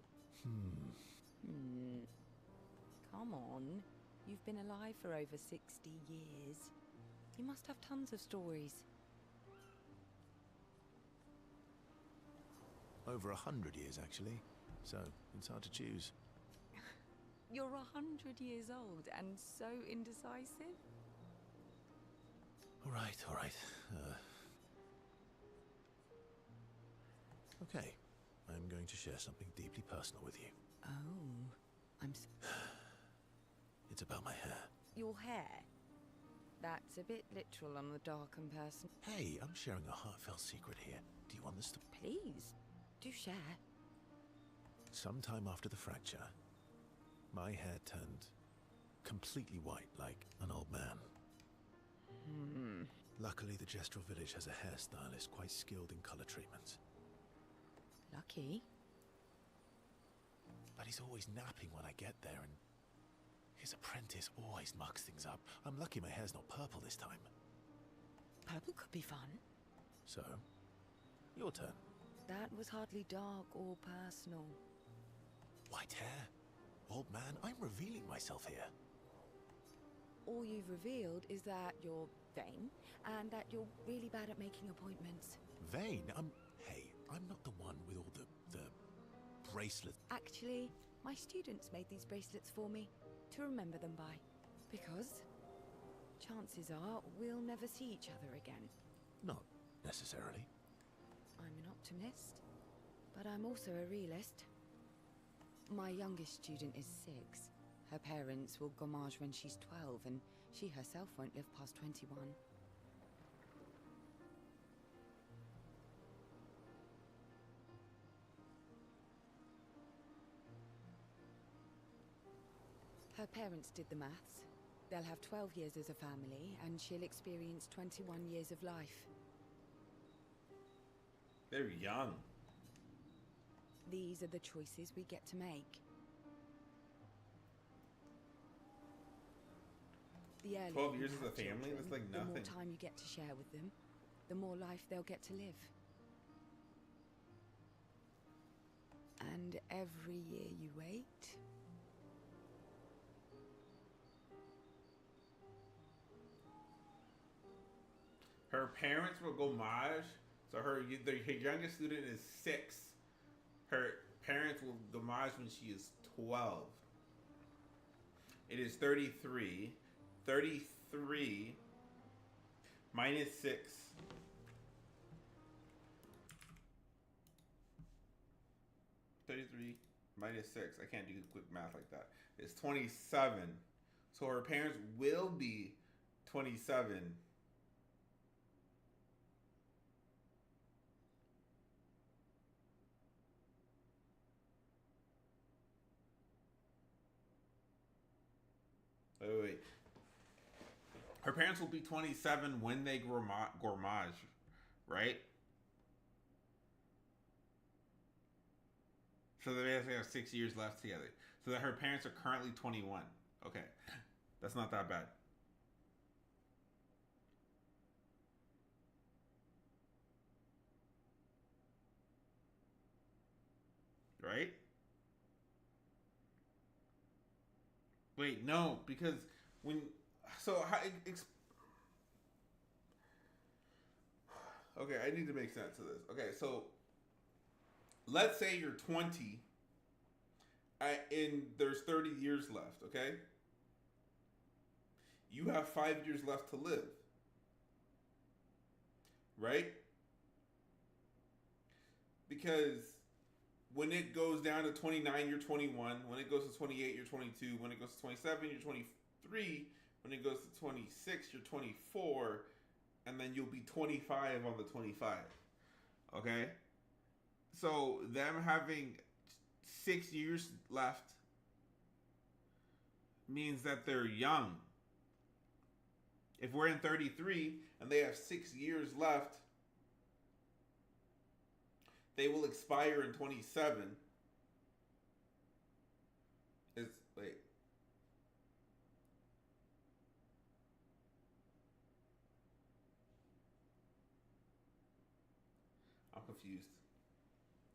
Come on. You've been alive for over 60 years. You must have tons of stories. Over 100 years, actually. So, it's hard to choose. You're 100 years old and so indecisive? All right. Okay. I'm going to share something deeply personal with you. Oh, It's about my hair. Your hair? That's a bit literal on the dark and personal. Hey, I'm sharing a heartfelt secret here. Do you want this to... Please, do share. Sometime after the fracture, my hair turned completely white, like an old man. Luckily, the Gestural village has a hairstylist quite skilled in color treatments. Lucky. But he's always napping when I get there, and his apprentice always mucks things up. I'm lucky my hair's not purple this time. Purple could be fun. So, your turn. That was hardly dark or personal. White hair? Old man, I'm revealing myself here. All you've revealed is that you're vain, and that you're really bad at making appointments. Vain? Hey, I'm not the one with all the bracelets. Actually, my students made these bracelets for me, to remember them by. Because, chances are, we'll never see each other again. Not necessarily. I'm an optimist, but I'm also a realist. My youngest student is 6. Her parents will gommage when she's 12, and she herself won't live past 21. Her parents did the maths. They'll have 12 years as a family, and she'll experience 21 years of life. They're young. These are the choices we get to make. The earlier 12 you years as a have family? children, That's like the more nothing. time you get to share with them, the more life they'll get to live. And every year you wait... Her parents will gommage. So her youngest student is 6. Her parents will gommage when she is 12. It is 33. 33 minus 6. Minus 6. I can't do quick math like that. It's 27. So her parents will be 27. Wait. Her parents will be 27 when they gourmage, right? So they basically have 6 years left together. So that her parents are currently 21. Okay. That's not that bad. Right? Wait, no, because when so how, okay, I need to make sense of this. Okay, so let's say you're 20, and there's 30 years left. Okay, you have 5 years left to live, right? Because when it goes down to 29, you're 21. When it goes to 28, you're 22. When it goes to 27, you're 23. When it goes to 26, you're 24. And then you'll be 25 on the 25. Okay? So them having 6 years left means that they're young. If we're in 33 and they have 6 years left, they will expire in 27. Wait. I'm confused.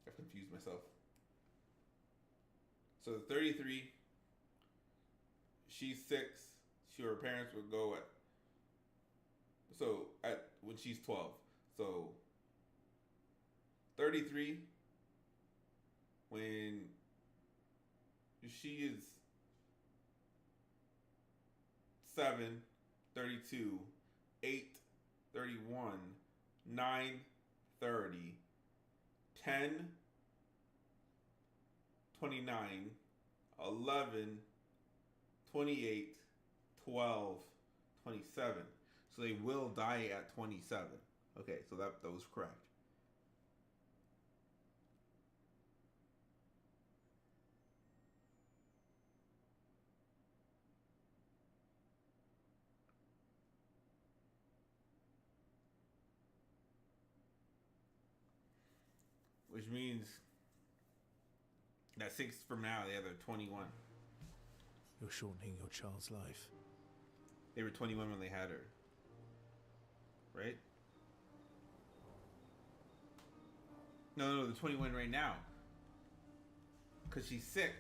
I've confused myself. So 33, she's 6. Her parents would go at when she's 12. So 33 when she is 7, 32, 8, 31, 9, 30, 10, 29, 11, 28, 12, 27. So they will die at 27. Okay, so that was correct. Which means that 6 from now, they have 21. You're shortening your child's life. They were 21 when they had her. Right? No, they're 21 right now. Because she's 6.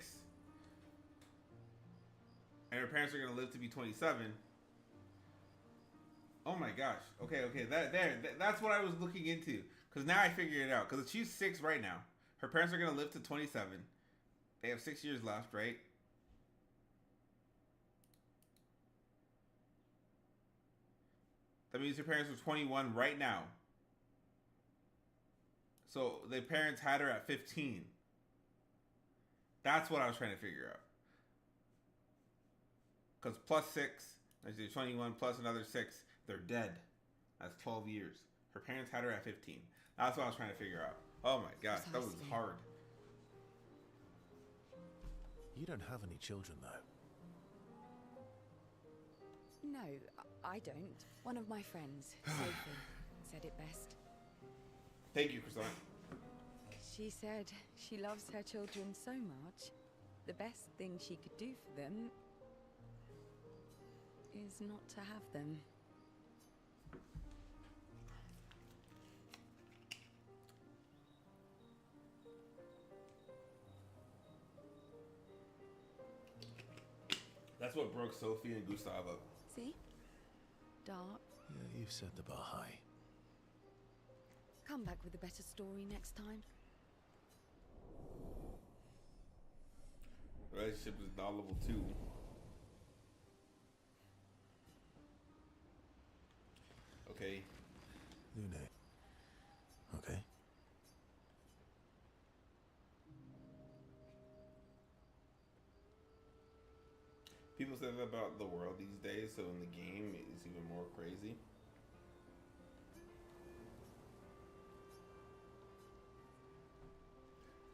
And her parents are going to live to be 27. Oh my gosh. Okay. That's what I was looking into. Because now I figured it out. Because she's 6 right now. Her parents are going to live to 27. They have 6 years left, right? That means her parents were 21 right now. So the parents had her at 15. That's what I was trying to figure out. Because plus 6, that's 21 plus another 6, they're dead. That's 12 years. Her parents had her at 15. That's what I was trying to figure out. Oh my gosh, that was hard. You don't have any children, though. No, I don't. One of my friends, Sophie, said it best. Thank you, Croissant. She said she loves her children so much, the best thing she could do for them is not to have them. That's what broke Sophie and Gustav up. See? Dark. Yeah, you've set the bar high. Come back with a better story next time. Relationship is not level 2. Okay. Lune. Okay. People say that about the world these days, so in the game it's even more crazy.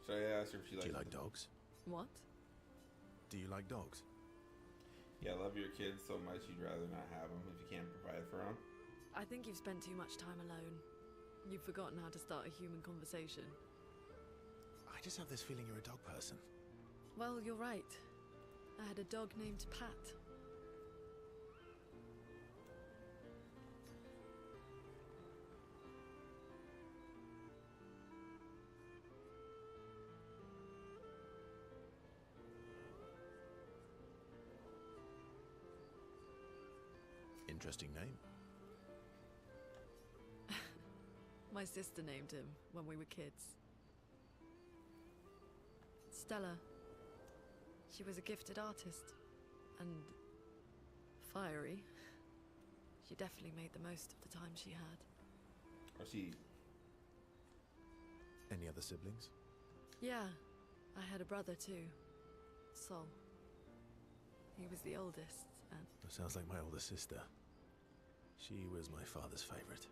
Should I ask her if she likes... Do you like dogs? What? Do you like dogs? Yeah, I love your kids so much you'd rather not have them if you can't provide for them. I think you've spent too much time alone. You've forgotten how to start a human conversation. I just have this feeling you're a dog person. Well, you're right. I had a dog named Pat. Interesting name. My sister named him when we were kids. Stella. She was a gifted artist. And fiery. She definitely made the most of the time she had. Or she... Any other siblings? Yeah, I had a brother too. Sol. He was the oldest, and... That sounds like my older sister. She was my father's favorite.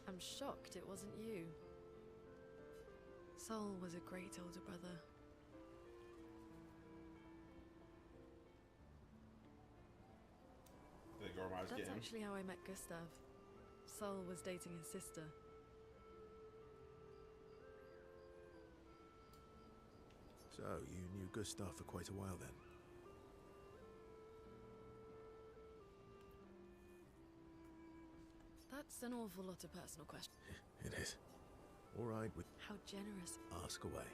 I'm shocked it wasn't you. Sol was a great older brother. The girl I was That's getting. actually how I met Gustav. Sol was dating his sister. So, you knew Gustav for quite a while then? That's an awful lot of personal questions. It is. All right, How generous. ask away.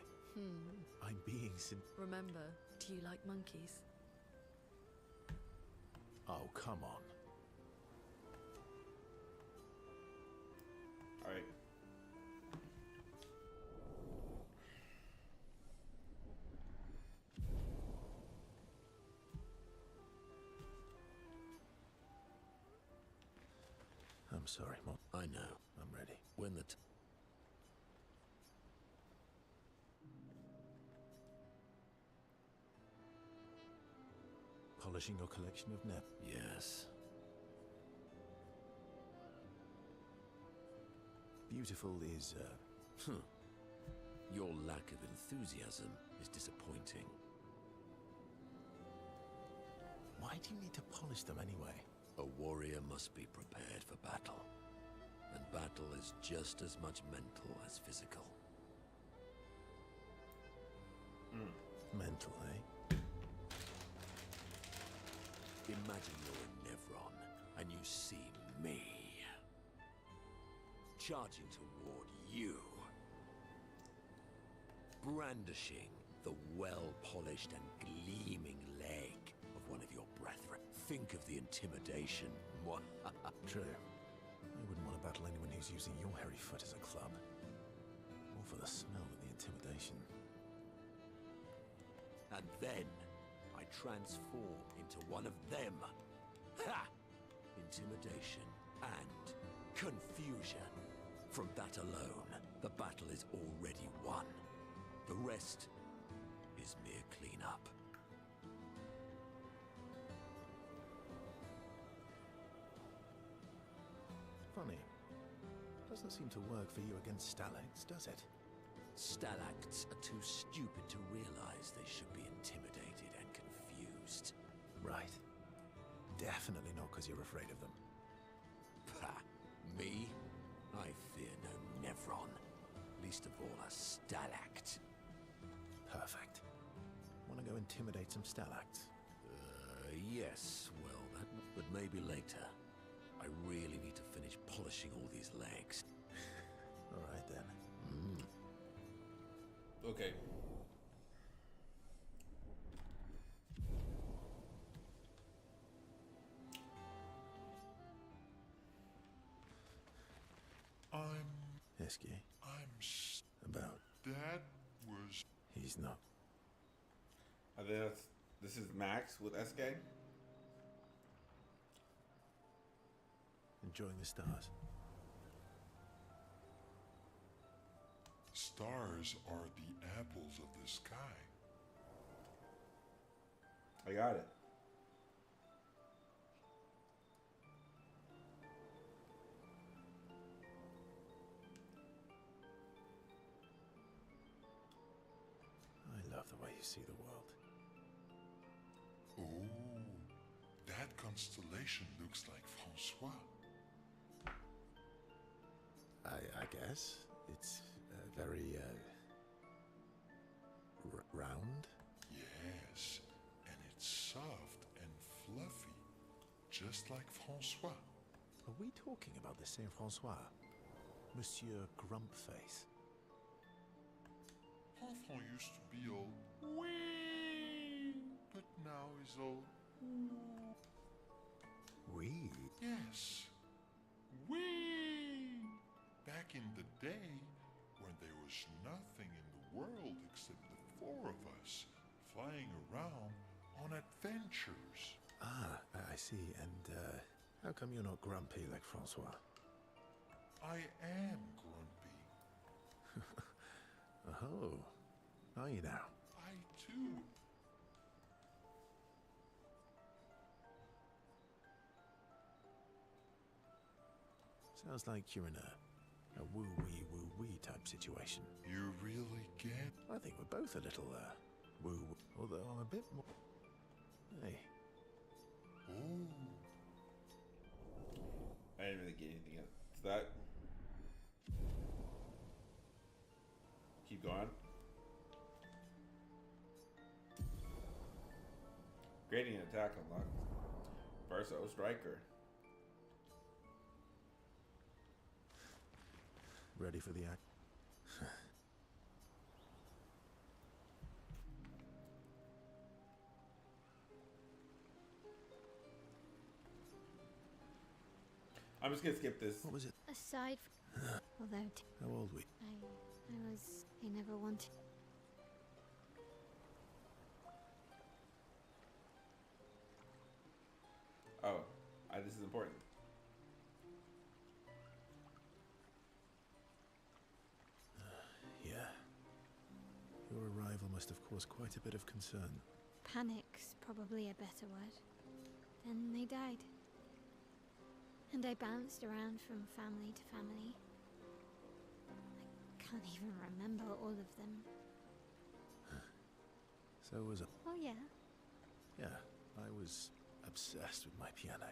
I'm being Remember, do you like monkeys? Oh, come on. Alright. I'm sorry, Mom. I know. I'm ready. When the Polishing your collection of net. Yes. Beautiful is, Your lack of enthusiasm is disappointing. Why do you need to polish them anyway? A warrior must be prepared for battle. And battle is just as much mental as physical. Mental, eh? Imagine you're in Nevron, and you see me charging toward you, brandishing the well-polished and gleaming leg of one of your brethren. Think of the intimidation. True. I wouldn't want to battle anyone who's using your hairy foot as a club. Or for the smell of the intimidation. And then I transform into one of them. Ha! Intimidation and confusion. From that alone, the battle is already won. The rest is mere cleanup. Funny. Doesn't seem to work for you against Stalags, does it? Stalacts are too stupid to realize they should be intimidated and confused. Right. Definitely not because you're afraid of them. Ha! Me? I fear no Nevron. Least of all a Stalact. Perfect. Want to go intimidate some Stalacts? Yes, well, but maybe later. I really need to finish polishing all these legs. All right then. Okay. Esky. I'm About. that was He's not. I think this is Max with SK. Enjoying the stars. stars are the apples of the sky. I got it. I love the way you see the world. Oh, that constellation looks like Francois. I guess. It's very, round? Yes, and it's soft and fluffy, just like Francois. Are we talking about the Saint Francois? Monsieur Grumpface? Enfant used to be all wee. but now is all. We? Yes. We! Back in the day, when there was nothing in the world except the four of us flying around on adventures. Ah, I see. And, how come you're not grumpy like Francois? I am grumpy. Oh, are you now? I too. Sounds like you're in a woo-wee type situation. You really get? I think we're both a little, woo, although I'm a bit more... Hey. Ooh. I didn't really get anything else. Is that? Keep going. Gradient attack unlocked. Verso Striker. Ready for the act? I'm just gonna skip this. What was it? Aside from... Although How old were you? I never wanted... Oh, this is important. Yeah. Your arrival must have caused quite a bit of concern. Panic's probably a better word. Then they died. And I bounced around from family to family. I can't even remember all of them. So was I. Oh yeah? Yeah, I was obsessed with my piano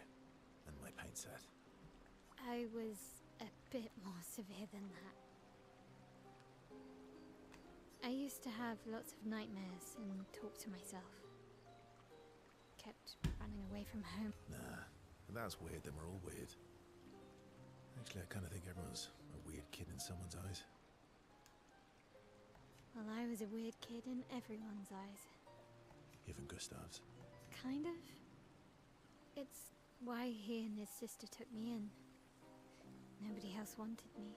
and my paint set. I was a bit more severe than that. I used to have lots of nightmares and talk to myself. Kept running away from home. Nah, if that's weird, then we're all weird. Actually, I kind of think everyone's a weird kid in someone's eyes. Well, I was a weird kid in everyone's eyes. Even Gustav's. Kind of. It's why he and his sister took me in. Nobody else wanted me.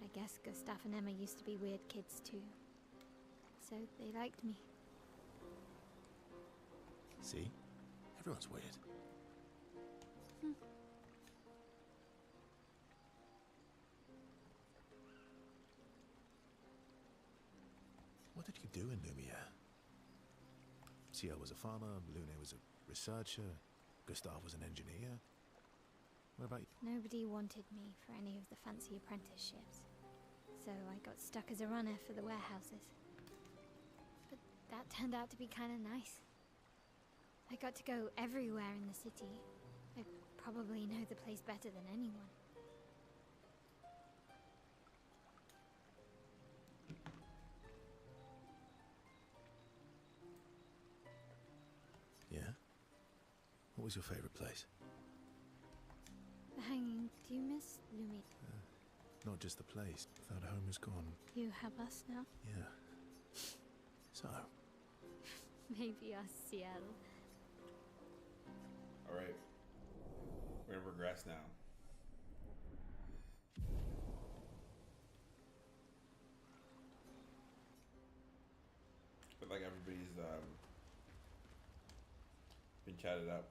But I guess Gustav and Emma used to be weird kids too. So they liked me. See? Everyone's weird. What did you do in Lumiere? Ciel was a farmer, Lune was a researcher, Gustav was an engineer. What about you? Nobody wanted me for any of the fancy apprenticeships. So I got stuck as a runner for the warehouses. But that turned out to be kind of nice. I got to go everywhere in the city. I probably know the place better than anyone. Yeah? What was your favorite place? The hanging. Do you miss Lumi? Not just the place. Without home is gone. You have us now? Yeah. So, Maybe us, Ciel. Alright. We're gonna regress now. But like everybody's been chatted up.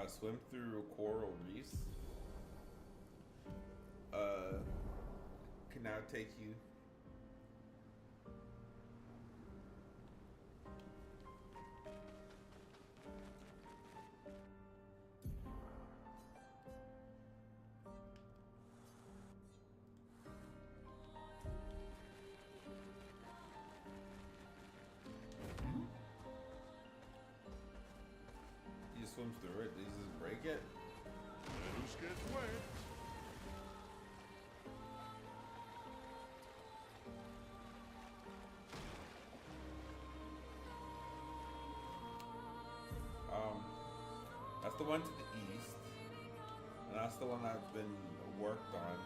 Swim through coral reefs. Can now take you you just swim through it. Did you just break it? Who's gets wet? one to the east, and that's the one that's been worked on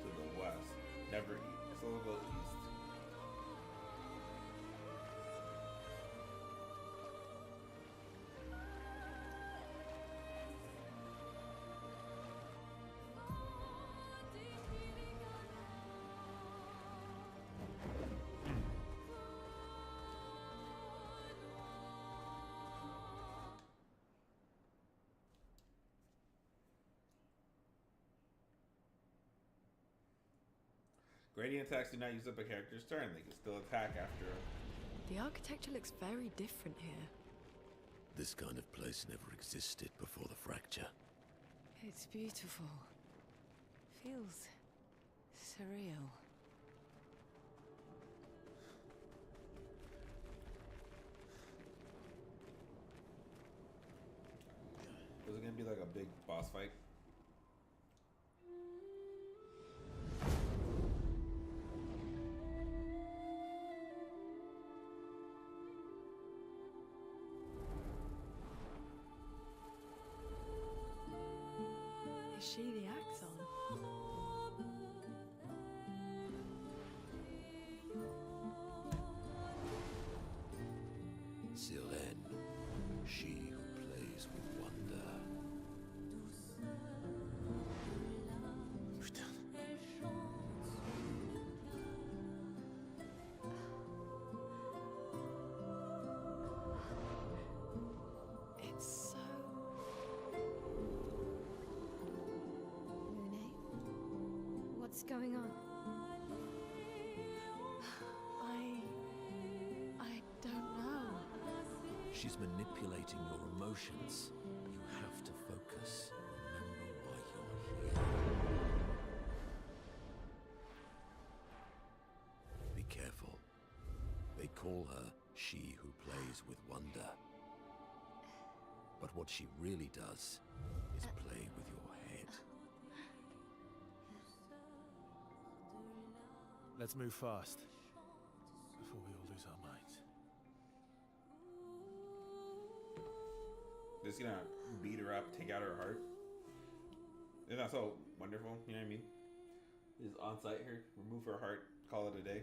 to the west. Never east, so we'll go east. Gradient attacks do not use up a character's turn. They can still attack after. The architecture looks very different here. This kind of place never existed before the fracture. It's beautiful. Feels surreal. Was it gonna be like a big boss fight? Is she the Axon? Sylvain, she who plays with wonder. It's so... Lune, what's going on? I don't know. She's manipulating your emotions. You have to focus. Remember why you're here. Be careful. They call her she who plays with wonder. But what she really does is play with your head. Let's move fast before we all lose our minds. Just gonna beat her up, take out her heart. Isn't that so wonderful? You know what I mean? Just on site here, remove her heart, call it a day.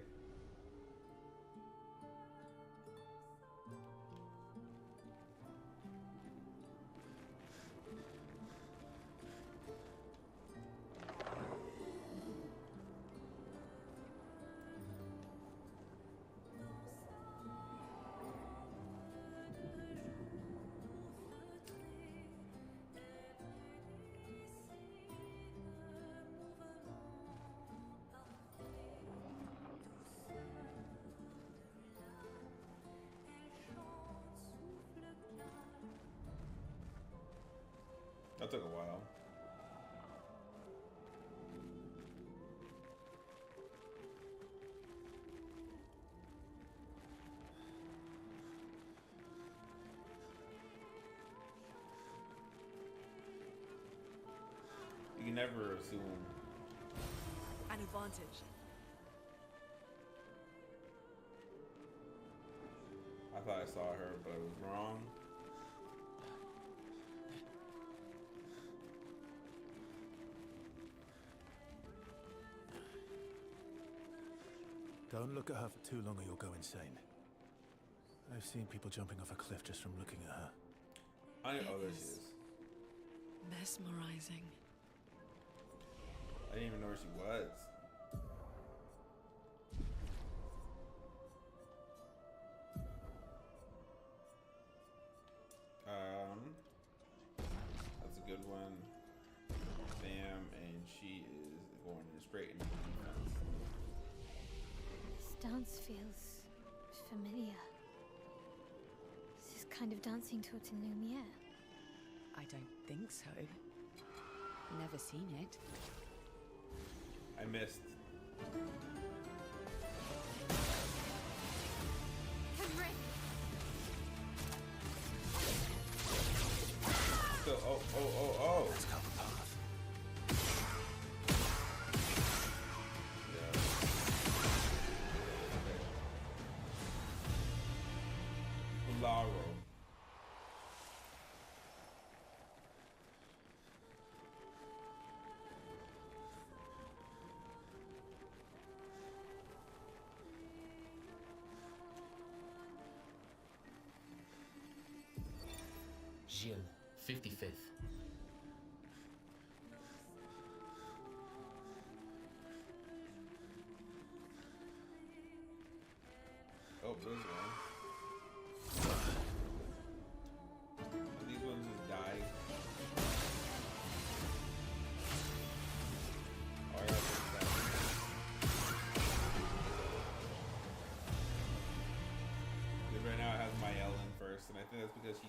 That took a while. You can never assume. An advantage. I thought I saw her, but I was wrong. Don't look at her for too long or you'll go insane. I've seen people jumping off a cliff just from looking at her. I know. Oh, there she It is. is mesmerizing. I didn't even know where she was. That's a good one. Bam, and she is going straight into defense. This dance feels familiar. This is kind of dancing to a Lumiere. I don't think so. Never seen it. I missed. Henry! Still, oh. Let's cover path. Yeah. Okay. Laro. Legion, 55th. Oh, there's one. These ones just die. Oh, I gotta fix that. Because right now it has my L in first, and I think that's because he,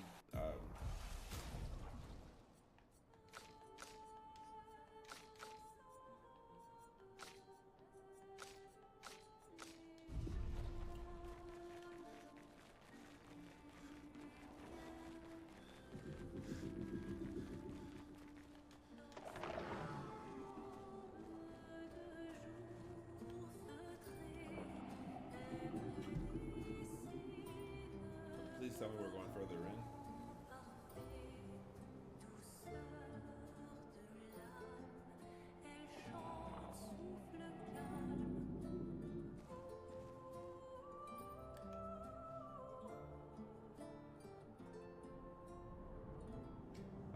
please tell me we're going further in.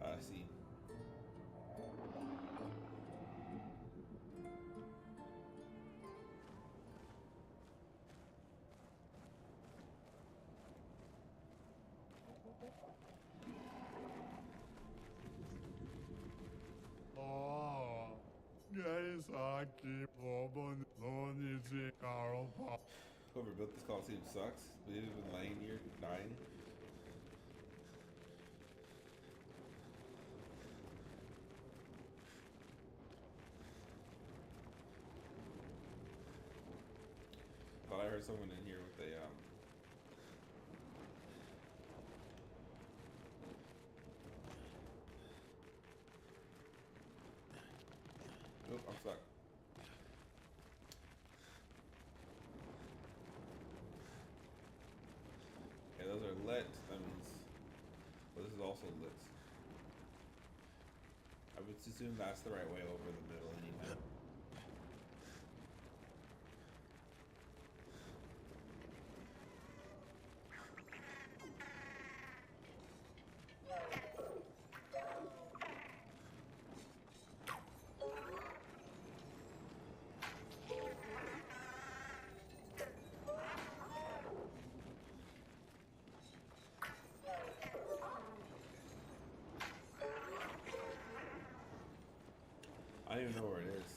I see. Whoever built this Coliseum sucks. We've been laying here dying. Thought I heard someone in here with a Oop, I'm stuck. Okay, those are lit. That means, well, this is also lit. I would assume that's the right way over the middle anyway. I don't even know where it is.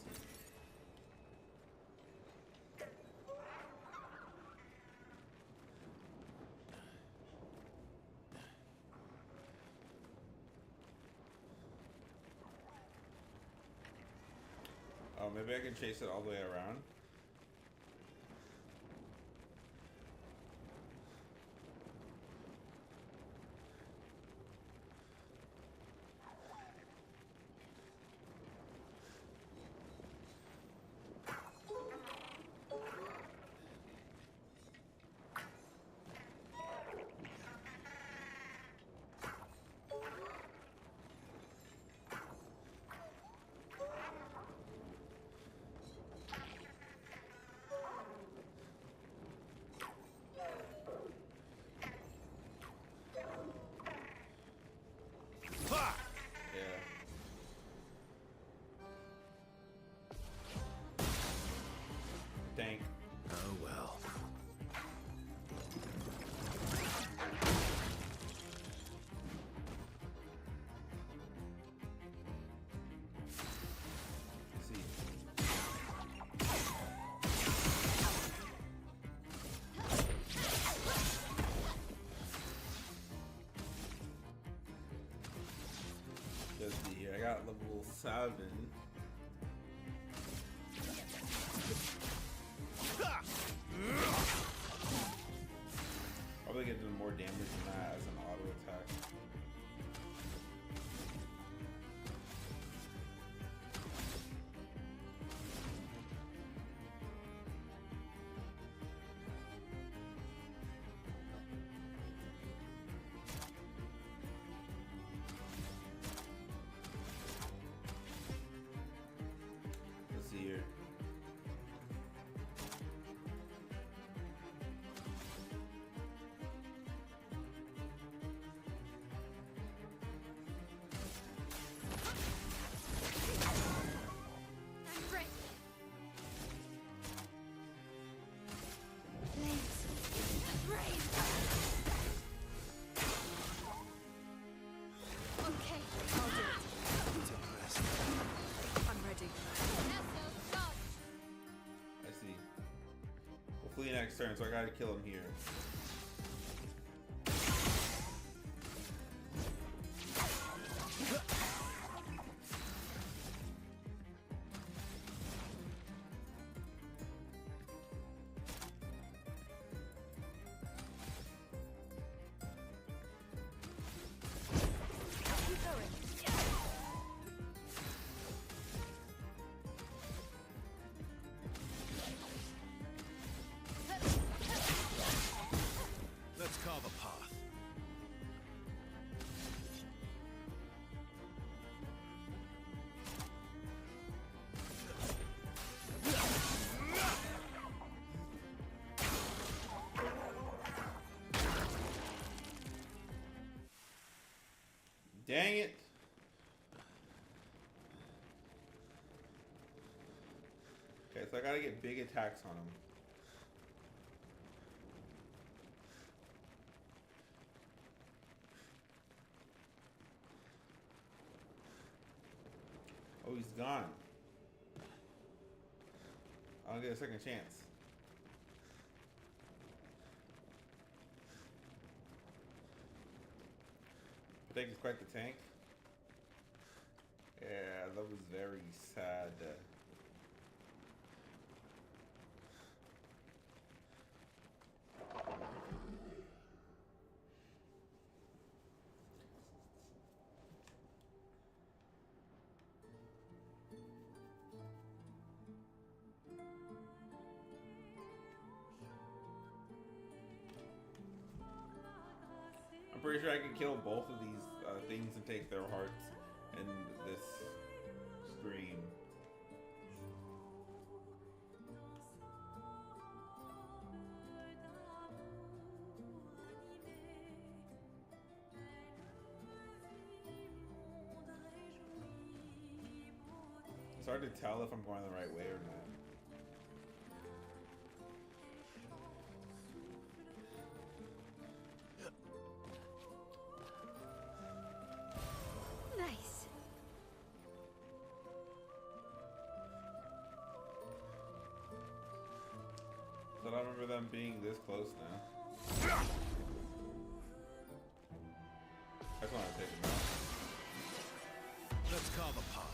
Oh, maybe I can chase it all the way around. Tank. Oh well. See. Let's see here. I got level 7. Probably get more damage than that as an auto attack. Let's see here. next turn, so I gotta kill him here. Let's carve a path. Dang it. Okay, so I gotta get big attacks on him. Oh, he's gone. I'll get a second chance. I think he's quite the tank. Yeah, that was very sad. I'm pretty sure I can kill both of these things and take their hearts in this stream. It's hard to tell if I'm going the right way or not. Nice. So I don't remember them being this close now. I just want to take them out. Let's carve a path.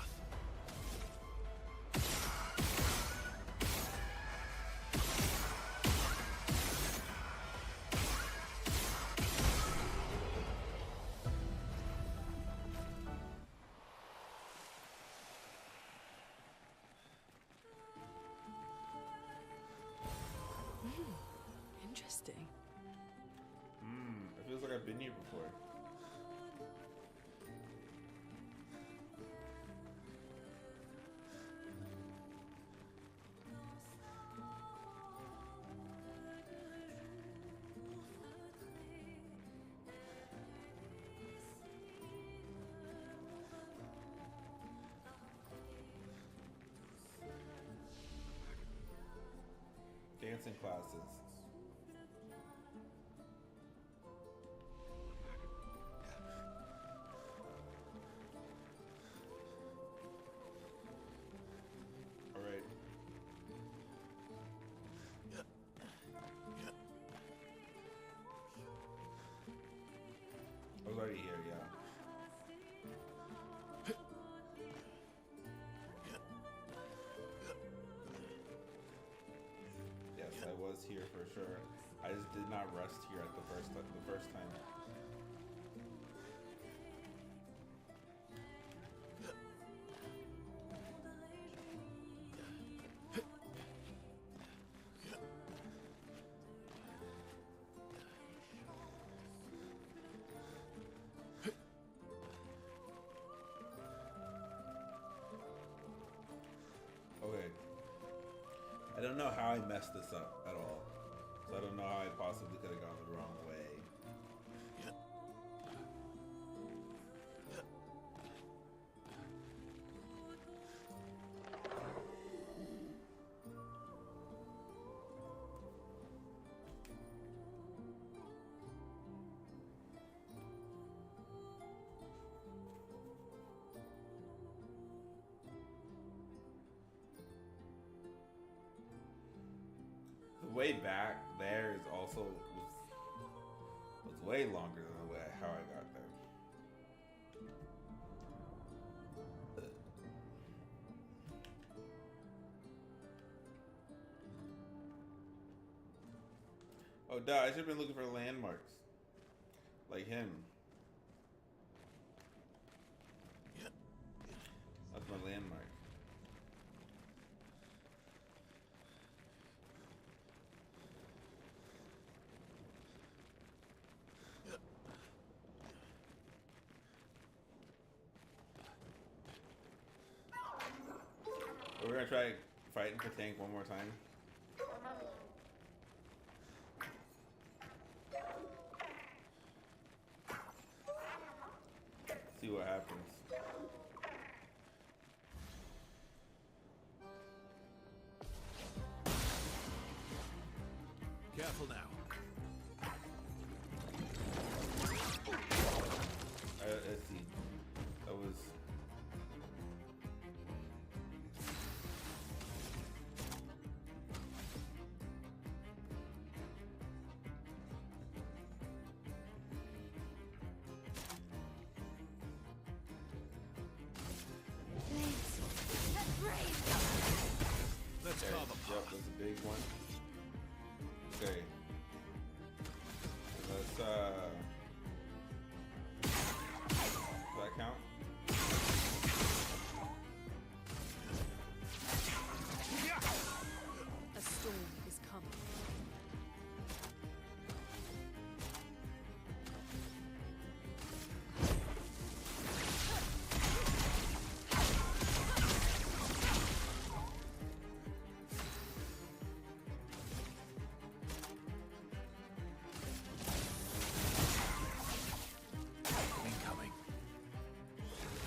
Interesting. It feels like I've been here before. Dancing classes. All right. I was already here, yeah. Yes, I was here for sure. I just did not rest here at the first time. Okay. I don't know how I messed this up at all. So I don't know how I possibly could have gone the wrong way. The way back there is also was way longer than the way how I got there. Oh, duh! I should have been looking for landmarks, like him. That's my landmark. We're gonna try fighting for tank one more time. See what happens. Careful now. Let's see. That was. Let's Okay. carve a Yep, path. that's a big one. Okay. So let's does that count? A storm is coming. Incoming.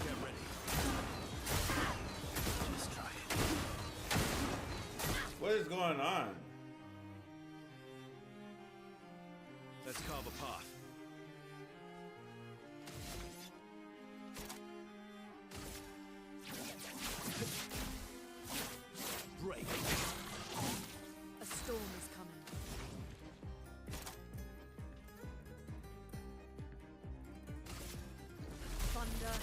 Get ready. Just try it. What is going on? Let's carve a path. Break. A storm is coming. Thunder.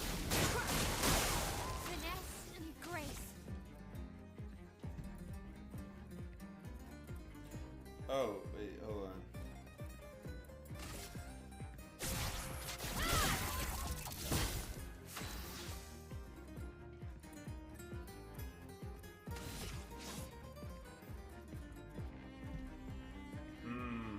Finesse and grace. Oh, wait, hold on. Hmm.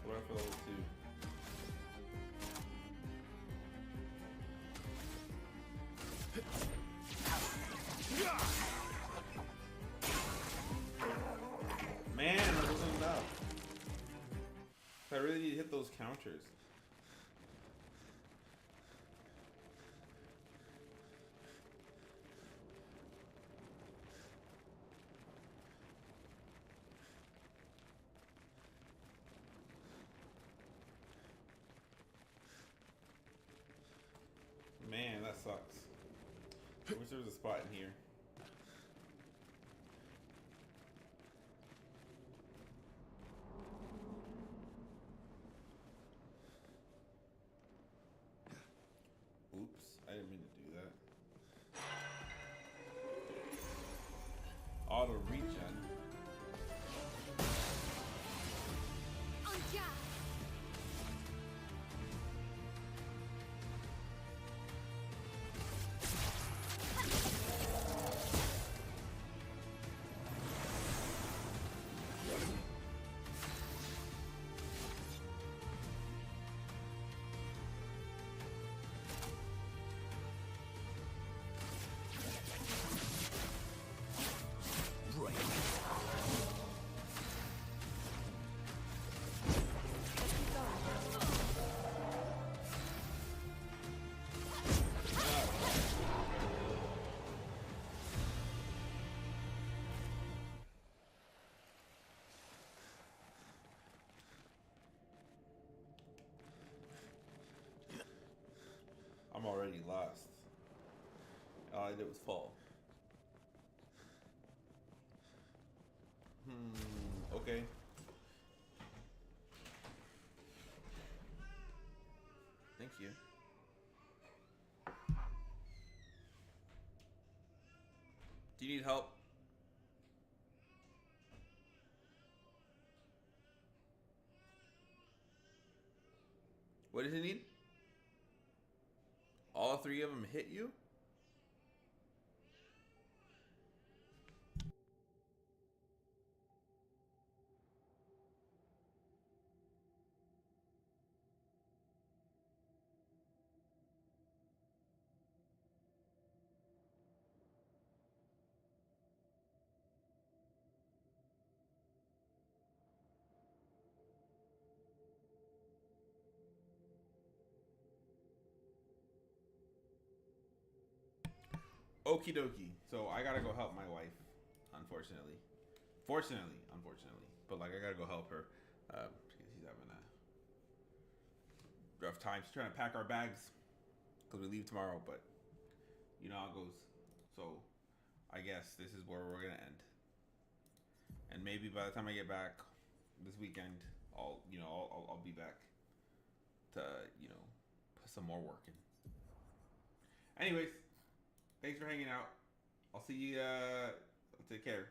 What for those two? Man, that wasn't enough. I really need to hit those counters. Man, that sucks. I wish there was a spot in here. Oops, I didn't mean to do that. Auto regen. On guard. Break. I'm already lost. All I did was fall. Okay. Thank you. Do you need help? What does he need? All three of them hit you? Okie dokie. So I gotta go help my wife, unfortunately. Unfortunately. But like I gotta go help her. Because she's having a rough time. She's trying to pack our bags. Because we leave tomorrow, but you know how it goes. So I guess this is where we're gonna end. And maybe by the time I get back this weekend, I'll be back to, put some more work in. Anyways, thanks for hanging out. I'll see you. Take care.